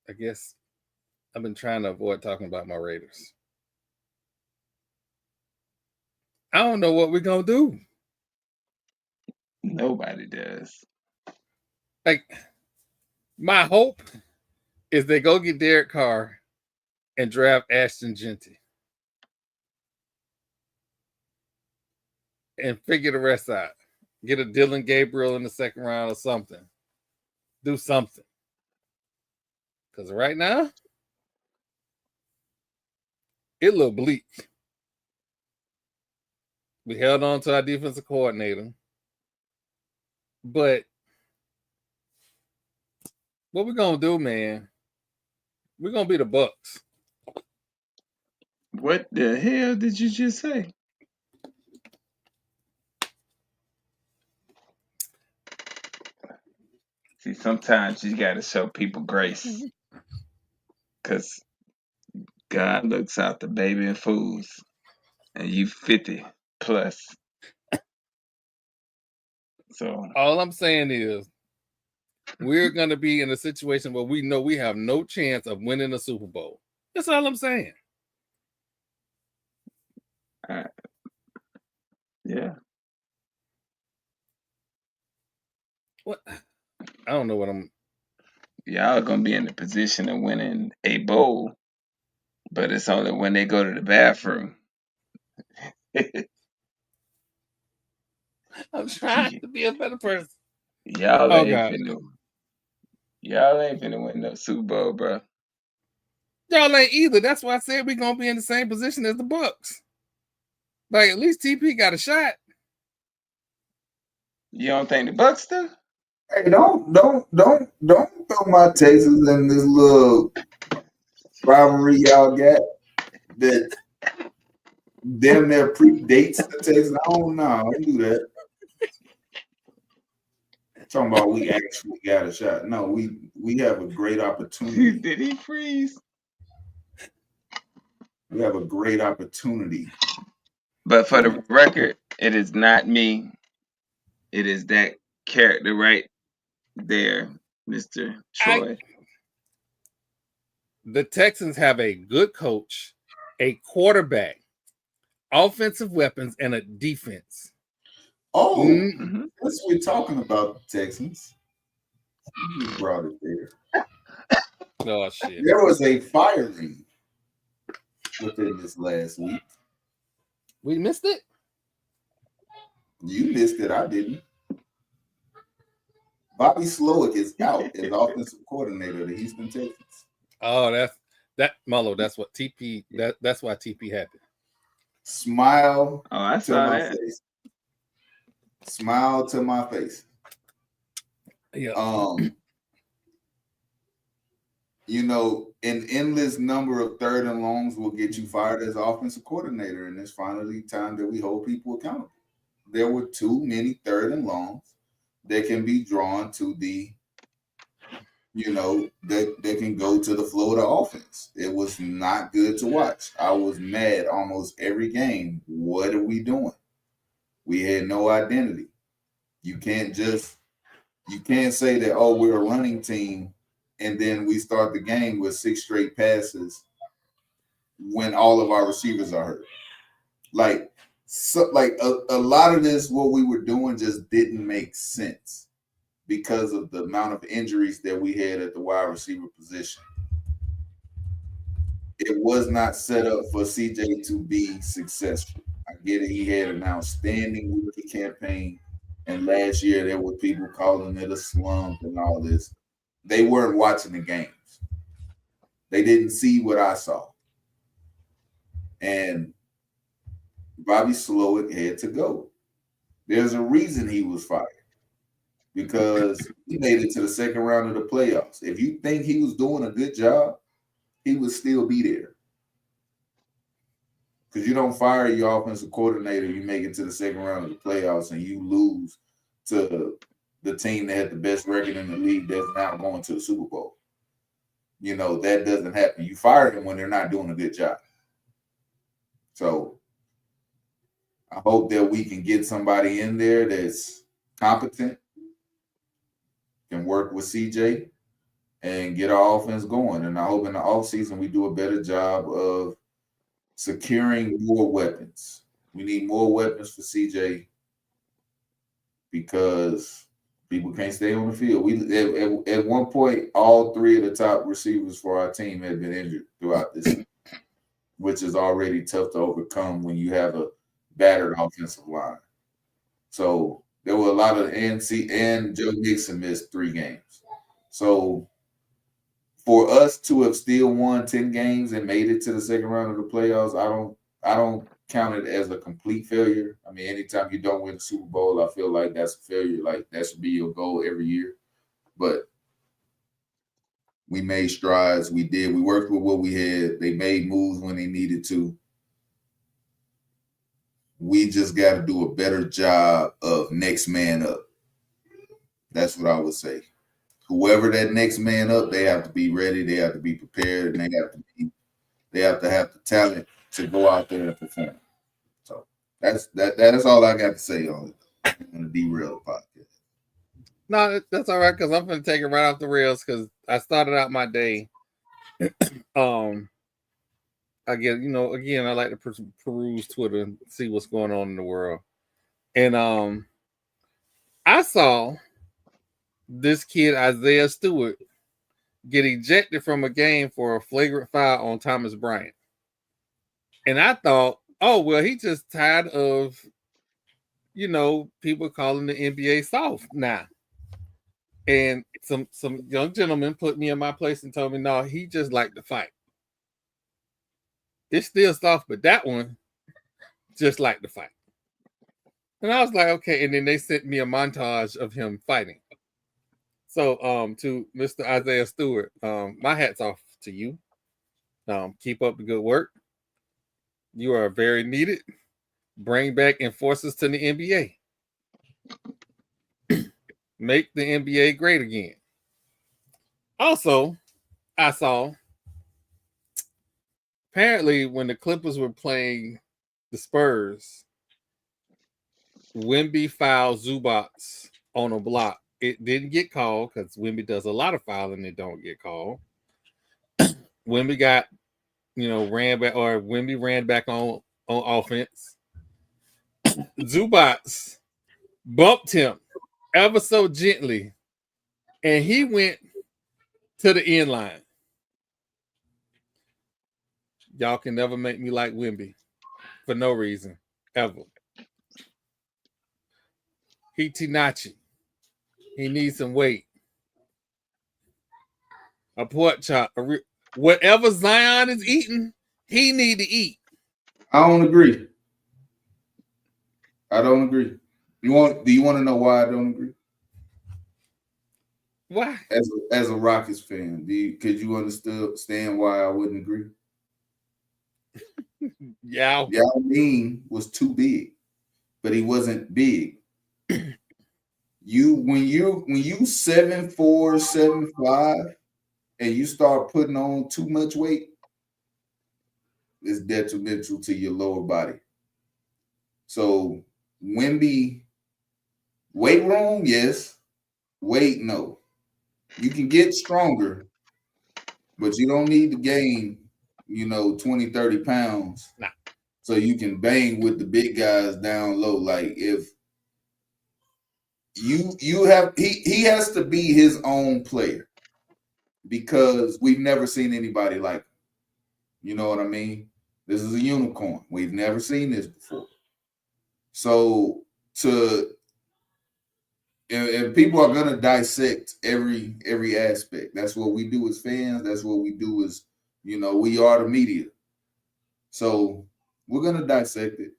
I guess I've been trying to avoid talking about my Raiders. I don't know what we're gonna do. Nobody does. Like, my hope is they go get Derek Carr and draft Ashton Genty and figure the rest out. Get a Dylan Gabriel in the second round or something. Do something. Because right now, it look bleak. We held on to our defensive coordinator. But what we're going to do, man, we're going to be the Bucks. What the hell did you just say? See, sometimes you got to show people grace. Because God looks out the baby and fools. And you 50 plus. So all I'm saying is we're going to be in a situation where we know we have no chance of winning a Super Bowl. That's all I'm saying. yeah. What? I don't know what I'm. Y'all gonna be in the position of winning a bowl, but it's only when they go to the bathroom. I'm trying to be a better person. Y'all Oh ain't God, finna win no Super Bowl, bro. y'all ain't either. That's why I said we're gonna be in the same position as the Bucks. Like at least TP got a shot. You don't think the Bucks do? Hey, don't throw my Texans in this little rivalry y'all got that damn near predates the Texans. I don't know. I don't do that. Talking about we actually got a shot. No, we have a great opportunity. Did he freeze? We have a great opportunity. But for the record, it is not me. It is that character right there, Mr. Troy. The Texans have a good coach, a quarterback, offensive weapons, and a defense. Oh, Mhm. since we're talking about the Texans, you just brought it there. Oh shit! There was a firing within this last week. We missed it. You missed it. I didn't. Bobby Slowick is out as offensive coordinator of the Houston Texans. Oh, that Marlo. That's what TP. That's why TP happened. Smile Oh, I to saw my that. face. Smile to my face. Yeah. You know, an endless number of third and longs will get you fired as offensive coordinator, and it's finally time that we hold people accountable. There were too many third and longs that can be drawn to the, you know, that can go to the flow of the offense. It was not good to watch. I was mad almost every game. What are we doing? We had no identity. You can't say that, oh, we're a running team, and then we start the game with 6 straight passes when all of our receivers are hurt. Like a lot of this, what we were doing just didn't make sense because of the amount of injuries that we had at the wide receiver position. It was not set up for CJ to be successful. I get it. He had an outstanding rookie campaign. And last year, there were people calling it a slump and all this. They weren't watching the games. They didn't see what I saw. And Bobby Slowick had to go. There's a reason he was fired. Because he made it to the second round of the playoffs. If you think he was doing a good job, he would still be there. Because you don't fire your offensive coordinator, you make it to the second round of the playoffs, and you lose to the team that had the best record in the league that's now going to the Super Bowl. You know, that doesn't happen. You fire them when they're not doing a good job. So I hope that we can get somebody in there that's competent, can work with CJ, and get our offense going. And I hope in the offseason we do a better job of securing more weapons. We need more weapons for CJ because people can't stay on the field. We at one point, all 3 of the top receivers for our team had been injured throughout this season, which is already tough to overcome when you have a battered offensive line. So there were a lot of and Joe Mixon missed 3 games. So for us to have still won 10 games and made it to the second round of the playoffs, I don't count it as a complete failure. I mean, anytime you don't win the Super Bowl, I feel like that's a failure. Like that should be your goal every year. But we made strides. We worked with what we had. They made moves when they needed to. We just got to do a better job of next man up. That's what I would say. Whoever that next man up, they have to be ready. They have to be prepared, and they have to have the talent to go out there and perform. So that's all I got to say on the Derail podcast. No, that's all right because I'm gonna take it right off the rails because I started out my day. I get again I like to peruse Twitter and see what's going on in the world, and I saw this kid Isaiah Stewart get ejected from a game for a flagrant foul on Thomas Bryant, and I thought, oh well, he just tired of people calling the NBA soft now. And some young gentleman put me in my place and told me, no, he just liked to fight. It's still soft, but that one just liked to fight. And I was like, okay. And then they sent me a montage of him fighting. So to Mr. Isaiah Stewart, my hat's off to you. Keep up the good work. You are very needed. Bring back enforcers to the NBA. Make the NBA great again. Also, I saw apparently when the Clippers were playing the Spurs, Wemby fouled Zubac on a block. It didn't get called because Wemby does a lot of fouling that don't get called. Wemby got, ran back, or Wemby ran back on offense. Zubac bumped him ever so gently, and he went to the end line. Y'all can never make me like Wemby for no reason, ever. He Tinachi. He needs some weight. A pork chop. Whatever Zion is eating, he need to eat. I don't agree. Do you want to know why I don't agree? Why? As a Rockets fan, could you understand why I wouldn't agree? Yeah. Yao Ming was too big, but he wasn't big. When you 7'4", 7'5", and you start putting on too much weight, it's detrimental to your lower body. So Wemby, weight room, yes. Weight, no. You can get stronger, but you don't need to gain, 20, 30 pounds. Nah. So you can bang with the big guys down low. Like if you have he has to be his own player because we've never seen anybody like him. You know what I mean? This is a unicorn. We've never seen this before. So and people are gonna dissect every aspect. That's what we do as fans. That's what we do as we are the media. So we're gonna dissect it,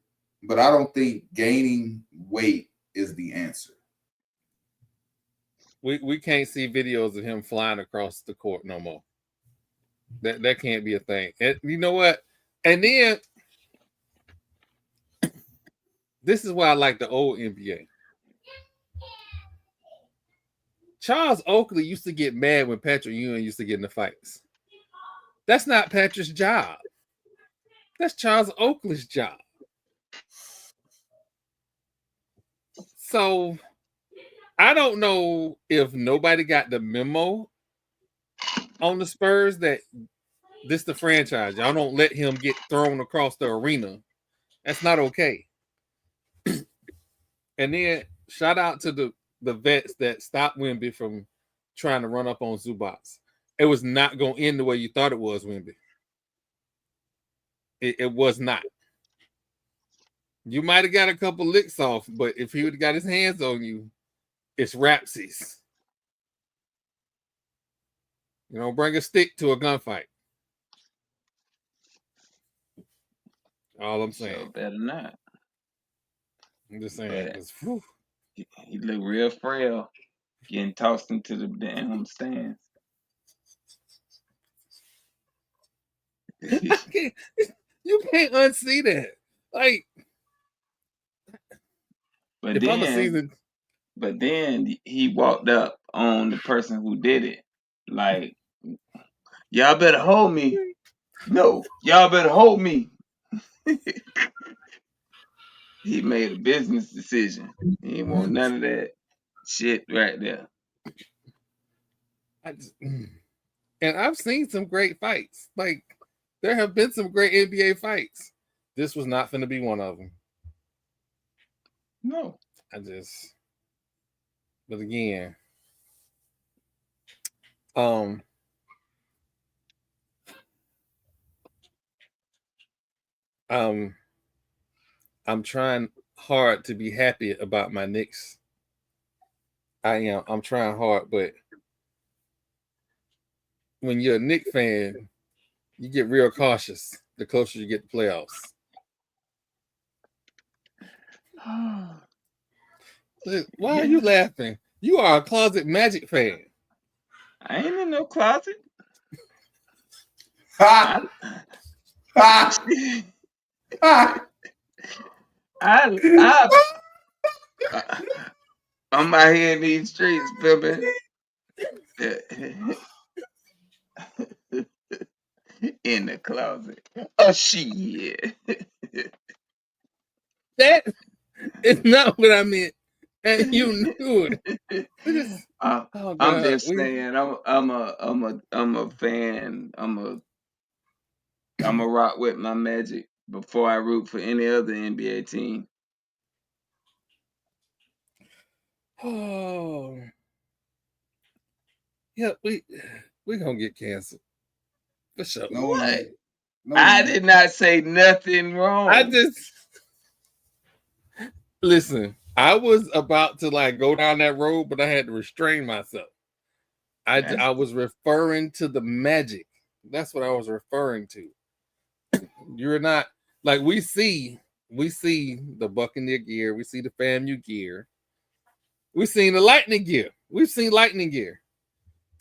but I don't think gaining weight is the answer. We can't see videos of him flying across the court no more. That can't be a thing. And you know what? And then this is why I like the old NBA. Charles Oakley used to get mad when Patrick Ewing used to get in the fights. That's not Patrick's job. That's Charles Oakley's job. So I don't know if nobody got the memo on the Spurs that this the franchise. Y'all don't let him get thrown across the arena. That's not okay. And then shout out to the vets that stopped Wemby from trying to run up on Zubac. It was not going to end the way you thought it was, Wemby. It was not. You might have got a couple licks off, but if he would have got his hands on you, it's rapsies. Bring a stick to a gunfight. All I'm saying. So better not. I'm just saying. He looked real frail, getting tossed into the damn stands. You can't unsee that. Like, but then he walked up on the person who did it. Like, y'all better hold me. No, y'all better hold me. He made a business decision. He didn't want none of that shit right there. And I've seen some great fights. Like, there have been some great NBA fights. This was not going to be one of them. No. But again, I'm trying hard to be happy about my Knicks. I am. I'm trying hard, but when you're a Knicks fan, you get real cautious the closer you get to playoffs. Why are you laughing? You are a closet Magic fan. I ain't in no closet. Ha! Ha! Ha! I'm out here in these streets, pimping. In the closet. Oh shit. That is not what I meant, and you knew it. Oh God, I'm just saying. I'm a fan. I'm a rock with my Magic before I root for any other NBA team. Oh, yeah, we gonna get canceled for sure. No, What? no, I did not say nothing wrong. I just listen. I was about to like go down that road, but I had to restrain myself. I was referring to the Magic. That's what I was referring to. You're not like we see the Buccaneer gear, we see the FAMU gear, we've seen the Lightning gear. We've seen Lightning gear.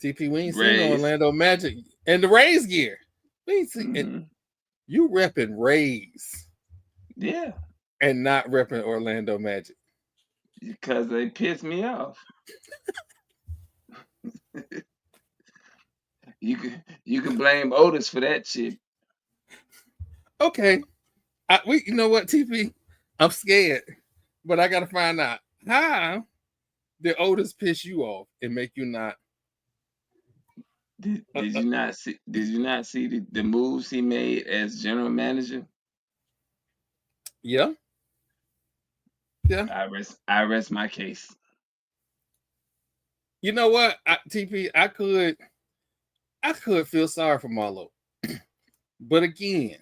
TP, we ain't seen the Orlando Magic and the Rays gear. We ain't seen you repping Rays. Yeah. And not repping Orlando Magic. Because they piss me off. You can blame Otis for that shit. Okay. You know what, TP? I'm scared. But I gotta find out how did Otis piss you off and make you not Did you not see the moves he made as general manager? Yeah. I rest my case. You know what, TP? I could feel sorry for Marlo. But again,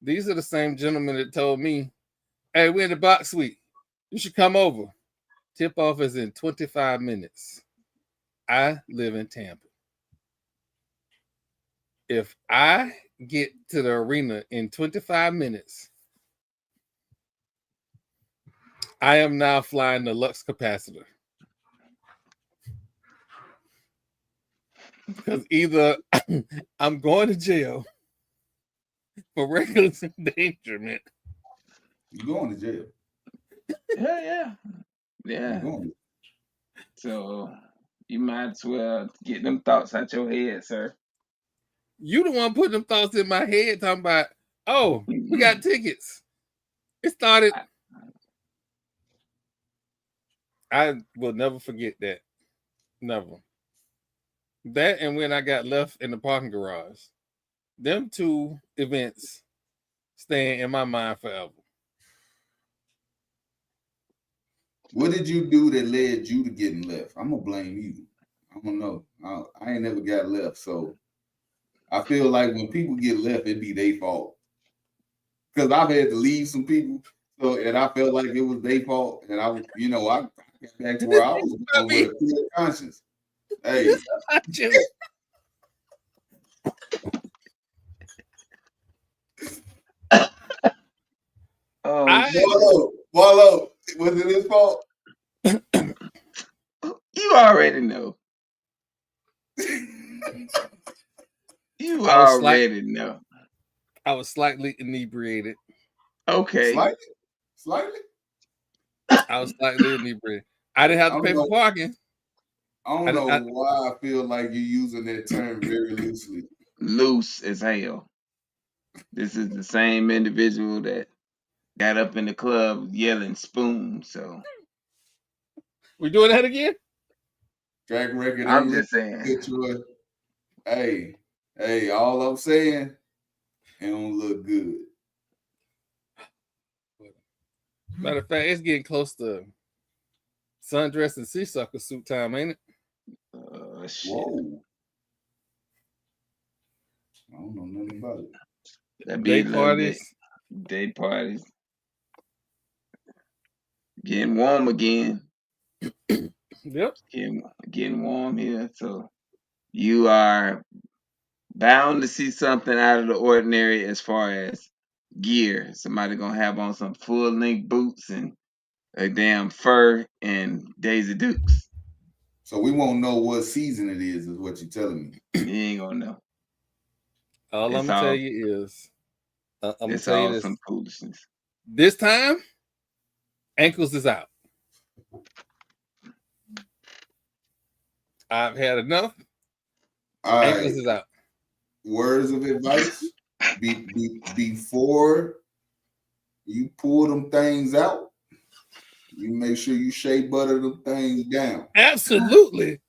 these are the same gentlemen that told me, hey, we're in the box suite. You should come over. Tip off is in 25 minutes. I live in Tampa. If I get to the arena in 25 minutes, I am now flying the Lux capacitor. Because either I'm going to jail for reckless endangerment. You're going to jail. Yeah. So you might as well get them thoughts out your head, sir. You the one putting them thoughts in my head talking about, oh, we got tickets. It started. I will never forget that. Never. That and when I got left in the parking garage. Them two events staying in my mind forever. What did you do that led you to getting left? I'm gonna blame you. I don't know. I ain't never got left, so I feel like when people get left, it be their fault. Because I've had to leave some people, and I felt like it was their fault, and I got back to where I was going with a clear conscience. Hey, Marlo, was it his fault? You already know. You already know. I was slightly inebriated. Okay. Slightly? I was slightly inebriated. I didn't have to pay for parking. I don't know why I feel like you're using that term very loosely. Loose as hell. This is the same individual that got up in the club yelling spoon, so. We doing that again? Track record. I'm ain't just saying. good choice. Hey, all I'm saying, it don't look good. Matter of fact, it's getting close to sundress and sea sucker suit time, ain't it? Shit. Whoa. I don't know nothing about it. That be Day a little bit. parties. Day parties. Getting warm again. Yep. Getting warm here. So you are bound to see something out of the ordinary as far as gear. Somebody gonna have on some full length boots and a damn fur and Daisy Dukes. So we won't know what season it is what you're telling me. You ain't gonna know. All I'm gonna tell you is, I'm gonna It's tell you all this. some foolishness. This time, ankles is out. I've had enough. All Ankles right. is out. Words of advice. Before you pull them things out, you make sure you shea butter them things down. Absolutely.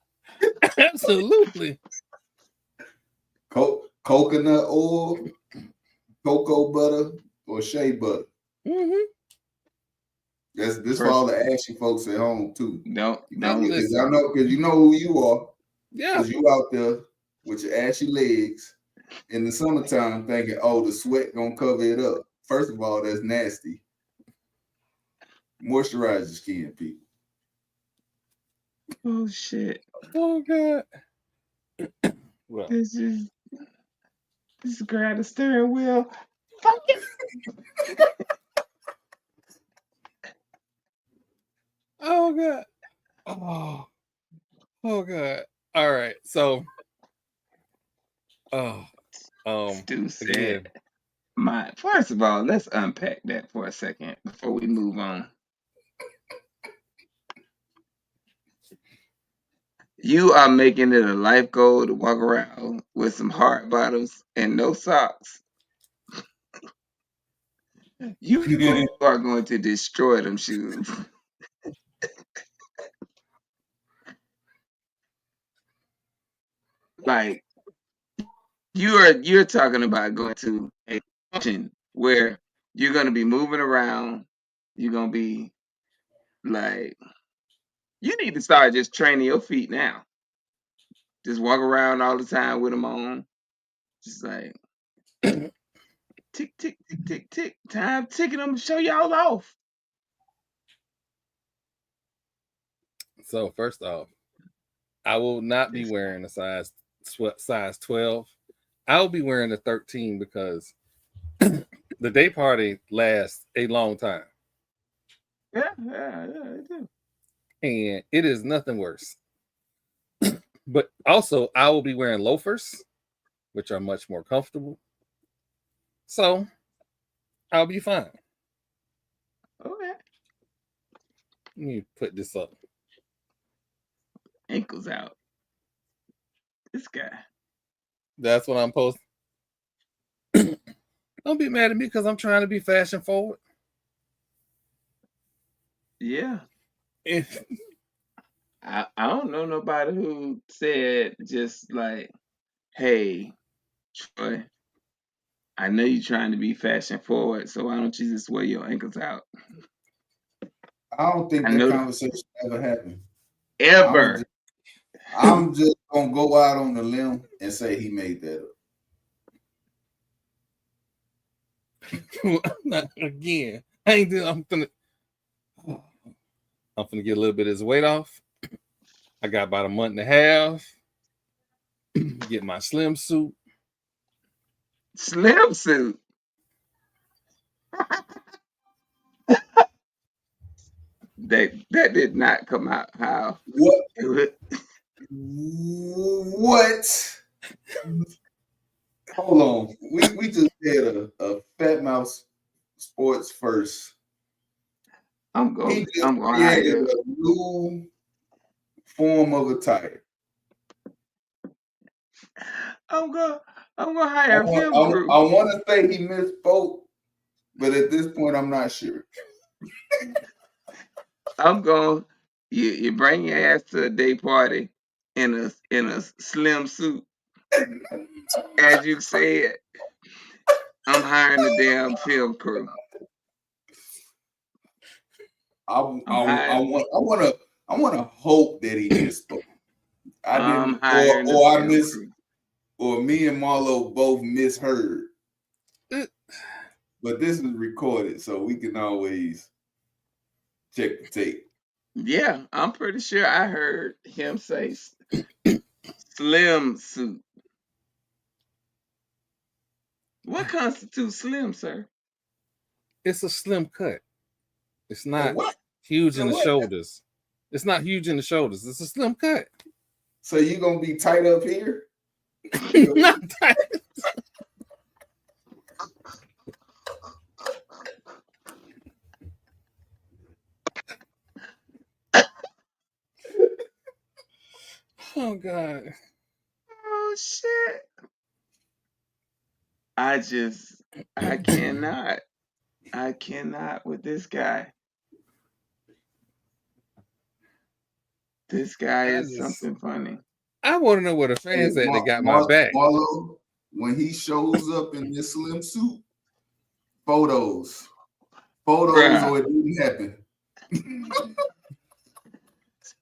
Absolutely. Coconut oil, cocoa butter, or shea butter. Mm-hmm. This for all the ashy folks at home too. Don't Because I know, because you know who you are. Yeah. Because you out there with your ashy legs in the summertime thinking, oh, the sweat gonna cover it up. First of all, that's nasty. Moisturize your skin, people. Oh shit. Oh God. Well, This grab the steering wheel. Fuck it. oh God. Oh God. All right. So Stu said, again. first of all, let's unpack that for a second before we move on. You are making it a life goal to walk around with some hard bottoms and no socks. You are going to destroy them shoes. Like you're talking about going to a function where you're gonna be moving around. You're gonna be like, you need to start just training your feet now. Just walk around all the time with them on. Just like tick, tick, tick, tick, tick. Time ticking. I'm gonna show y'all off. So first off, I will not be wearing a size 12. I'll be wearing a 13 because the day party lasts a long time. Yeah, it do. And it is nothing worse. But also, I will be wearing loafers, which are much more comfortable. So I'll be fine. Okay. Let me put this up. Ankles out. This guy. That's what I'm posting. Don't be mad at me because I'm trying to be fashion forward. Yeah. If I don't know nobody who said just like, hey, Troy, I know you're trying to be fashion forward, so why don't you just wear your ankles out? I don't think that conversation ever happened. Ever. I'm just gonna go out on the limb and say he made that up. Again, I'm gonna get a little bit of his weight off. I got about a month and a half. Get my slim suit. Slim suit. That did not come out how What? Hold on. We just had a Fat Mouse Sports first. I'm going created a new form of attire. I'm gonna hire a film crew. I want to say he misspoke, but at this point, I'm not sure. I'm going You bring your ass to a day party in a slim suit, as you said. I'm hiring the damn film crew. I want to hope that he misspoke. I I'm didn't, hiring the or I film miss, crew. or me and Marlo both misheard. But this is recorded, so we can always check the tape. Yeah, I'm pretty sure I heard him say slim suit. What constitutes slim, sir? It's a slim cut. It's A not what? huge A in the what? shoulders. It's not huge in the shoulders. It's a slim cut. So you gonna be tight up here? Not tight. Oh God. Oh shit. I cannot with this guy. This guy is something funny. I want to know where the fans at that got my back. Marlo, when he shows up in this slim suit, photos, Bruh. or it didn't happen.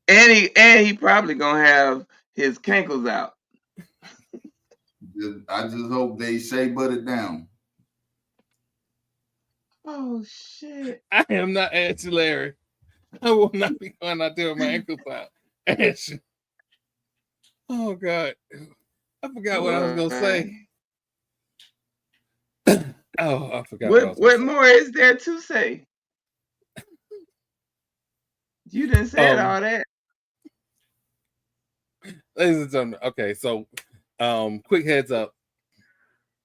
And he probably gonna have his cankles out. I just hope they shea butted down. Oh shit. I am not Ashley Larry. I will not be going out there with my ankles out. Ashley. Oh God. I forgot what I was gonna say. Oh, I forgot What more is there to say? You didn't say all that. Ladies and gentlemen, okay, so quick heads up.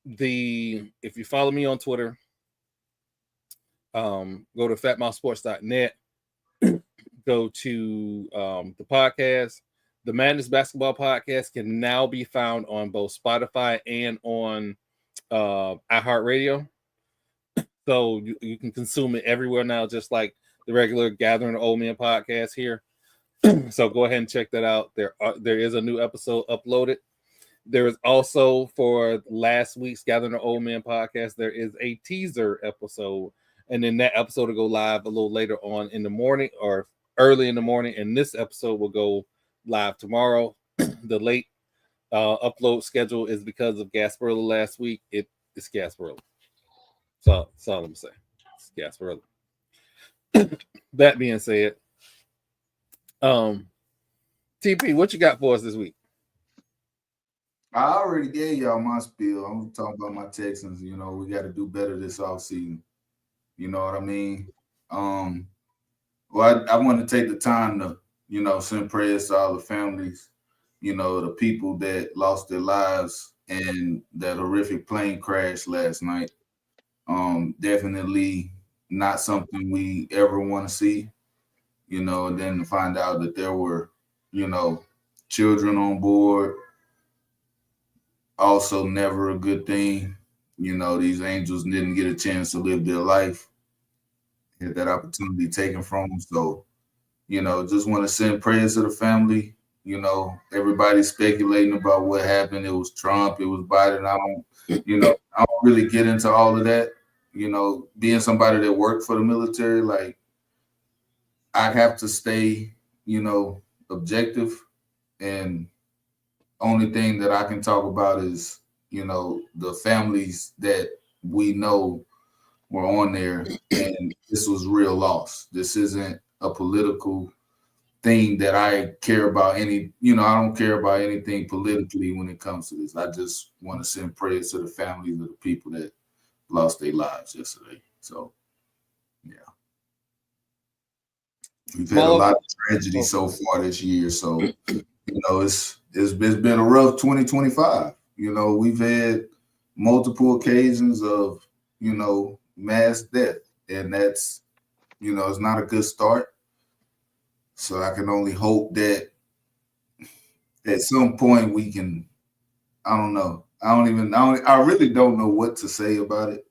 If you follow me on Twitter, go to fatmousesports.net, go to the podcast. The Madness Basketball Podcast can now be found on both Spotify and on iHeartRadio. So you can consume it everywhere now, just like the regular Gathering of Old Men podcast here. So go ahead and check that out. There is a new episode uploaded. There is also, for last week's Gathering of Old Men podcast, there is a teaser episode. And then that episode will go live a little later on in the morning or early in the morning. And this episode will go live tomorrow. The late upload schedule is because of Gasparilla last week. It's Gasparilla. So that's all I'm saying. It's Gasparilla. That being said, TP, what you got for us this week? I already gave y'all my spiel. I'm talking about my Texans. You know, we got to do better this offseason. You know what I mean? Well, I want to take the time to, you know, send prayers to all the families, you know, the people that lost their lives in that horrific plane crash last night. Definitely not something we ever want to see, you know, and then to find out that there were, you know, children on board. Also never a good thing. You know, these angels didn't get a chance to live their life, had that opportunity taken from them. So, you know, just want to send prayers to the family. You know, everybody's speculating about what happened. It was Trump, it was Biden. I don't really get into all of that. You know, being somebody that worked for the military, like, I have to stay, you know, objective, and only thing that I can talk about is, you know, the families that we know were on there, and this was real loss. This isn't a political thing that I care about I don't care about anything politically when it comes to this. I just want to send prayers to the families of the people that lost their lives yesterday. So, yeah. We've had a lot of tragedy so far this year. So, you know, it's been a rough 2025. You know, we've had multiple occasions of, you know, mass death, and that's, you know, it's not a good start. So I can only hope that at some point we can, I don't know. I really don't know what to say about it,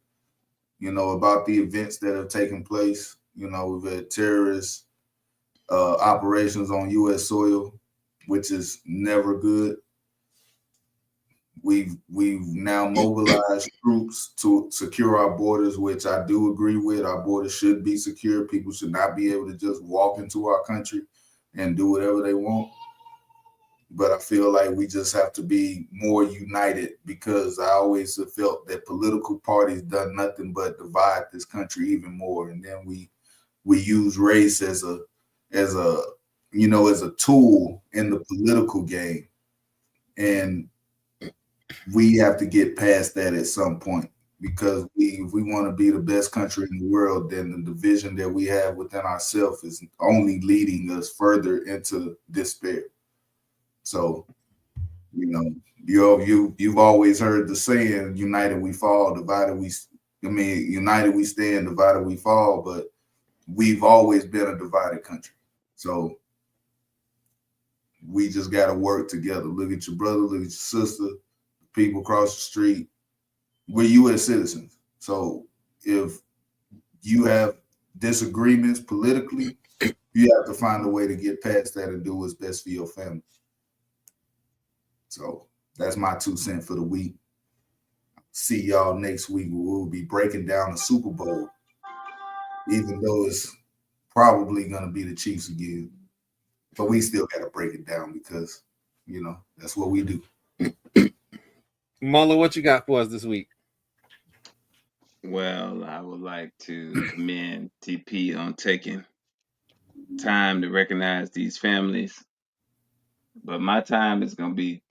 you know, about the events that have taken place. You know, we've had terrorists, operations on U.S. soil, which is never good. We've now mobilized troops to secure our borders, which I do agree with. Our borders should be secure. People should not be able to just walk into our country and do whatever they want. But I feel like we just have to be more united, because I always have felt that political parties done nothing but divide this country even more. And then we use race as a tool in the political game. And we have to get past that at some point, because if we want to be the best country in the world, then the division that we have within ourselves is only leading us further into despair. So, you've always heard the saying, united we fall, united we stand, divided we fall, but we've always been a divided country. So we just got to work together. Look at your brother, look at your sister, people across the street. We're U.S. citizens. So if you have disagreements politically, you have to find a way to get past that and do what's best for your family. So that's my 2 cents for the week. See y'all next week. We'll be breaking down the Super Bowl, even though it's probably going to be the Chiefs again. But we still got to break it down, because, that's what we do. Marlo, what you got for us this week? Well, I would like to commend TP on taking time to recognize these families. But my time is going to be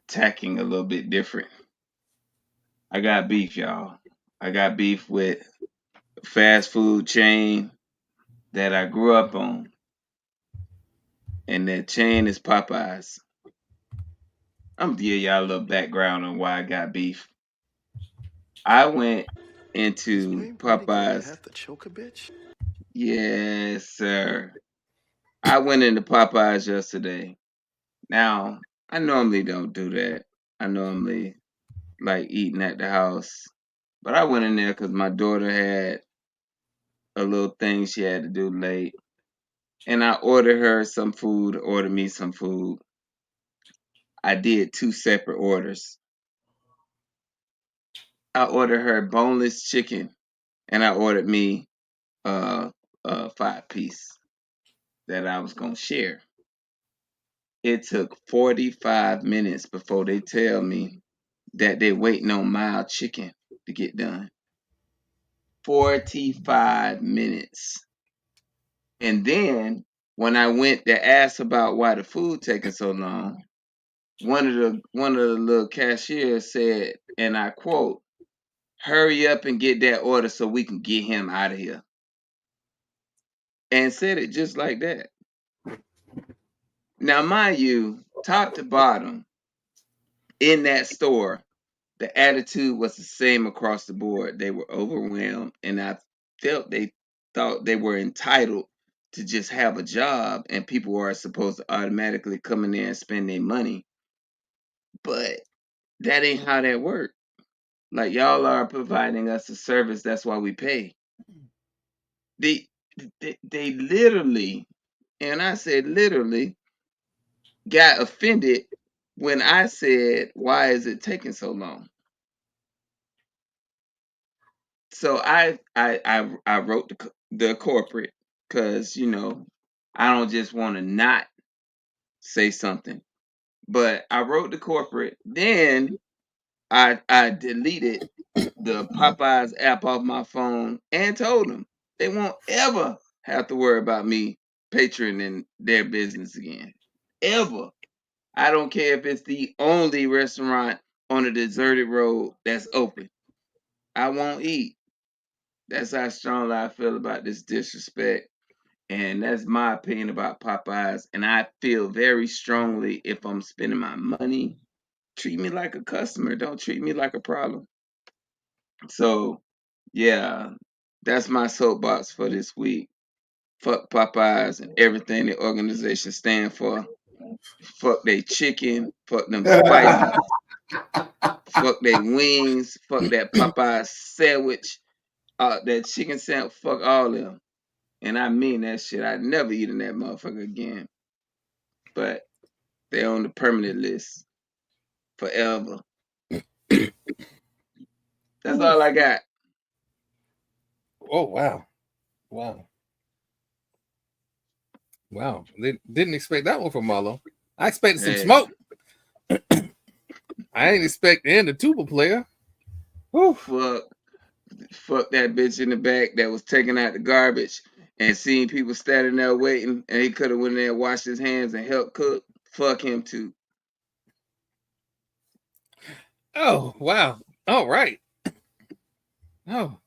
tacking a little bit different. I got beef, y'all. I got beef with a fast food chain that I grew up on. And that chain is Popeyes. I'm going to give y'all a little background on why I got beef. I went into Popeyes. Have to choke a bitch? Yes, sir. I went into Popeyes yesterday. Now, I normally don't do that. I normally like eating at the house. But I went in there because my daughter had a little thing she had to do late. And I ordered her some food, ordered me some food. I did 2 separate orders. I ordered her boneless chicken, and I ordered me a 5-piece that I was going to share. It took 45 minutes before they tell me that they waiting on mild chicken to get done. 45 minutes. And then when I went to ask about why the food taking so long, one of the little cashiers said, and I quote, "Hurry up and get that order so we can get him out of here." And said it just like that. Now, mind you, top to bottom, in that store, the attitude was the same across the board. They were overwhelmed, and I felt they thought they were entitled to just have a job, and people are supposed to automatically come in there and spend their money. But that ain't how that works. Like, y'all are providing us a service, that's why we pay. They literally, and I said literally, got offended when I said, "Why is it taking so long?" So I wrote the corporate, because I don't just want to not say something, but I wrote the corporate. Then I deleted the Popeyes app off my phone and told them they won't ever have to worry about me patroning their business again, ever. I don't care if it's the only restaurant on a deserted road that's open. I won't eat. That's how strongly I feel about this disrespect. And that's my opinion about Popeyes. And I feel very strongly, if I'm spending my money, treat me like a customer. Don't treat me like a problem. So, yeah, that's my soapbox for this week. Fuck Popeyes and everything the organization stand for. Fuck they chicken. Fuck them spicy. Fuck they wings. Fuck that Popeyes sandwich. That chicken sandwich. Fuck all of them. And I mean that shit. I'd never eat in that motherfucker again. But they on the permanent list forever. That's all I got. Oh, wow. They didn't expect that one from Marlo. I expected some smoke. I ain't expecting the tuba player. Whew. Fuck that bitch in the back that was taking out the garbage and seeing people standing there waiting, and he could have went there and washed his hands and helped cook. Fuck him too. Oh, wow. All right. Oh,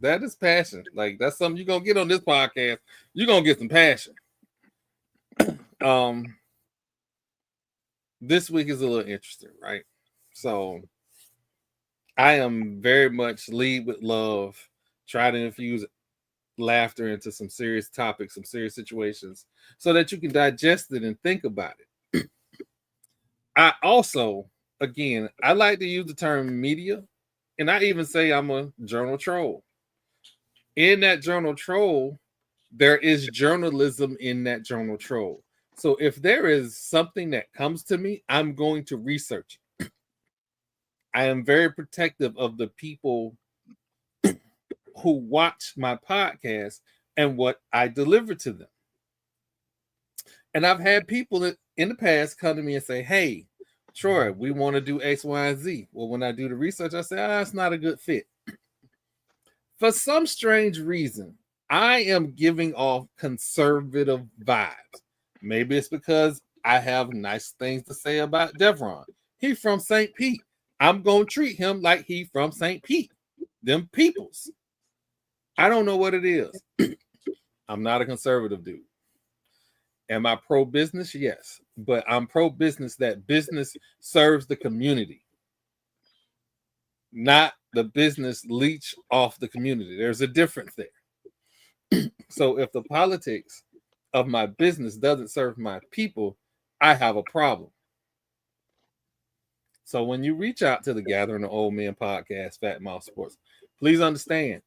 that is passion. Like, that's something you're gonna get on this podcast. You're gonna get some passion. This week is a little interesting, right? So I am very much lead with love, try to infuse laughter into some serious topics, some serious situations, so that you can digest it and think about it. I also, again, I like to use the term media, and I even say I'm a journal troll. In that journal troll, there is journalism in that journal troll. So if there is something that comes to me, I'm going to research it. I am very protective of the people who watch my podcast and what I deliver to them. And I've had people in the past come to me and say, hey, Troy, we want to do X, Y, and Z. Well, when I do the research, I say, it's not a good fit. For some strange reason, I am giving off conservative vibes. Maybe it's because I have nice things to say about Devron. He from St. Pete. I'm going to treat him like he from St. Pete. Them peoples. I don't know what it is. I'm not a conservative dude. Am I pro-business? Yes. But I'm pro-business that business serves the community. Not the business leech off the community. There's a difference there. So if the politics of my business doesn't serve my people, I have a problem. So when you reach out to the Gathering of Old Men podcast, Fat Mouth Sports, please understand,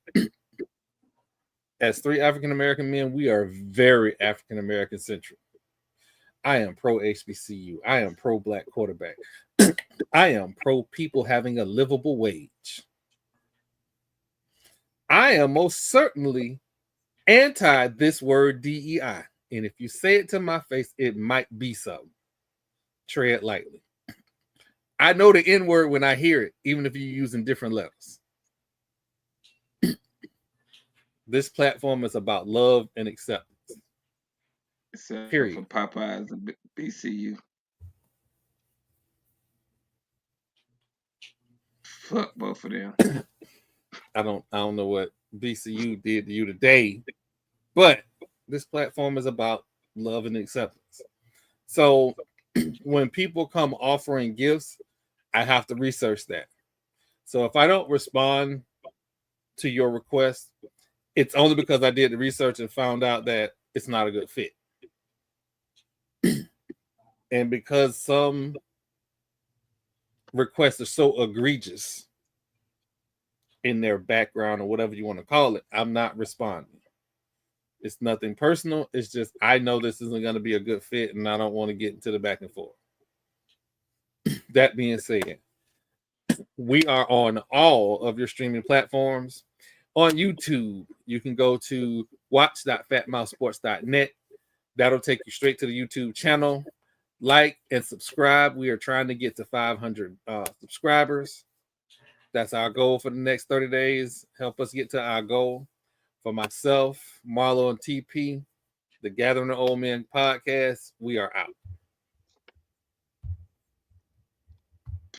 as 3 African-American men, we are very African-American centric. I am pro HBCU. I am pro black quarterback. I am pro people having a livable wage. I am most certainly anti this word DEI. And if you say it to my face, it might be something. Tread lightly. I know the N word when I hear it, even if you're using different letters. This platform is about love and acceptance. Except Period. for Popeyes and BCU. Fuck both of them. I don't know what BCU did to you today, but this platform is about love and acceptance. So when people come offering gifts, I have to research that. So if I don't respond to your request, it's only because I did the research and found out that it's not a good fit. And because some requests are so egregious in their background or whatever you want to call it, I'm not responding. It's nothing personal. It's just I know this isn't going to be a good fit and I don't want to get into the back and forth. That being said, we are on all of your streaming platforms. On YouTube, you can go to watch.fatmouthsports.net. That'll take you straight to the YouTube channel. Like and subscribe. We are trying to get to 500 subscribers. That's our goal for the next 30 days. Help us get to our goal. For myself, Marlo and TP, the Gathering of Old Men podcast, we are out.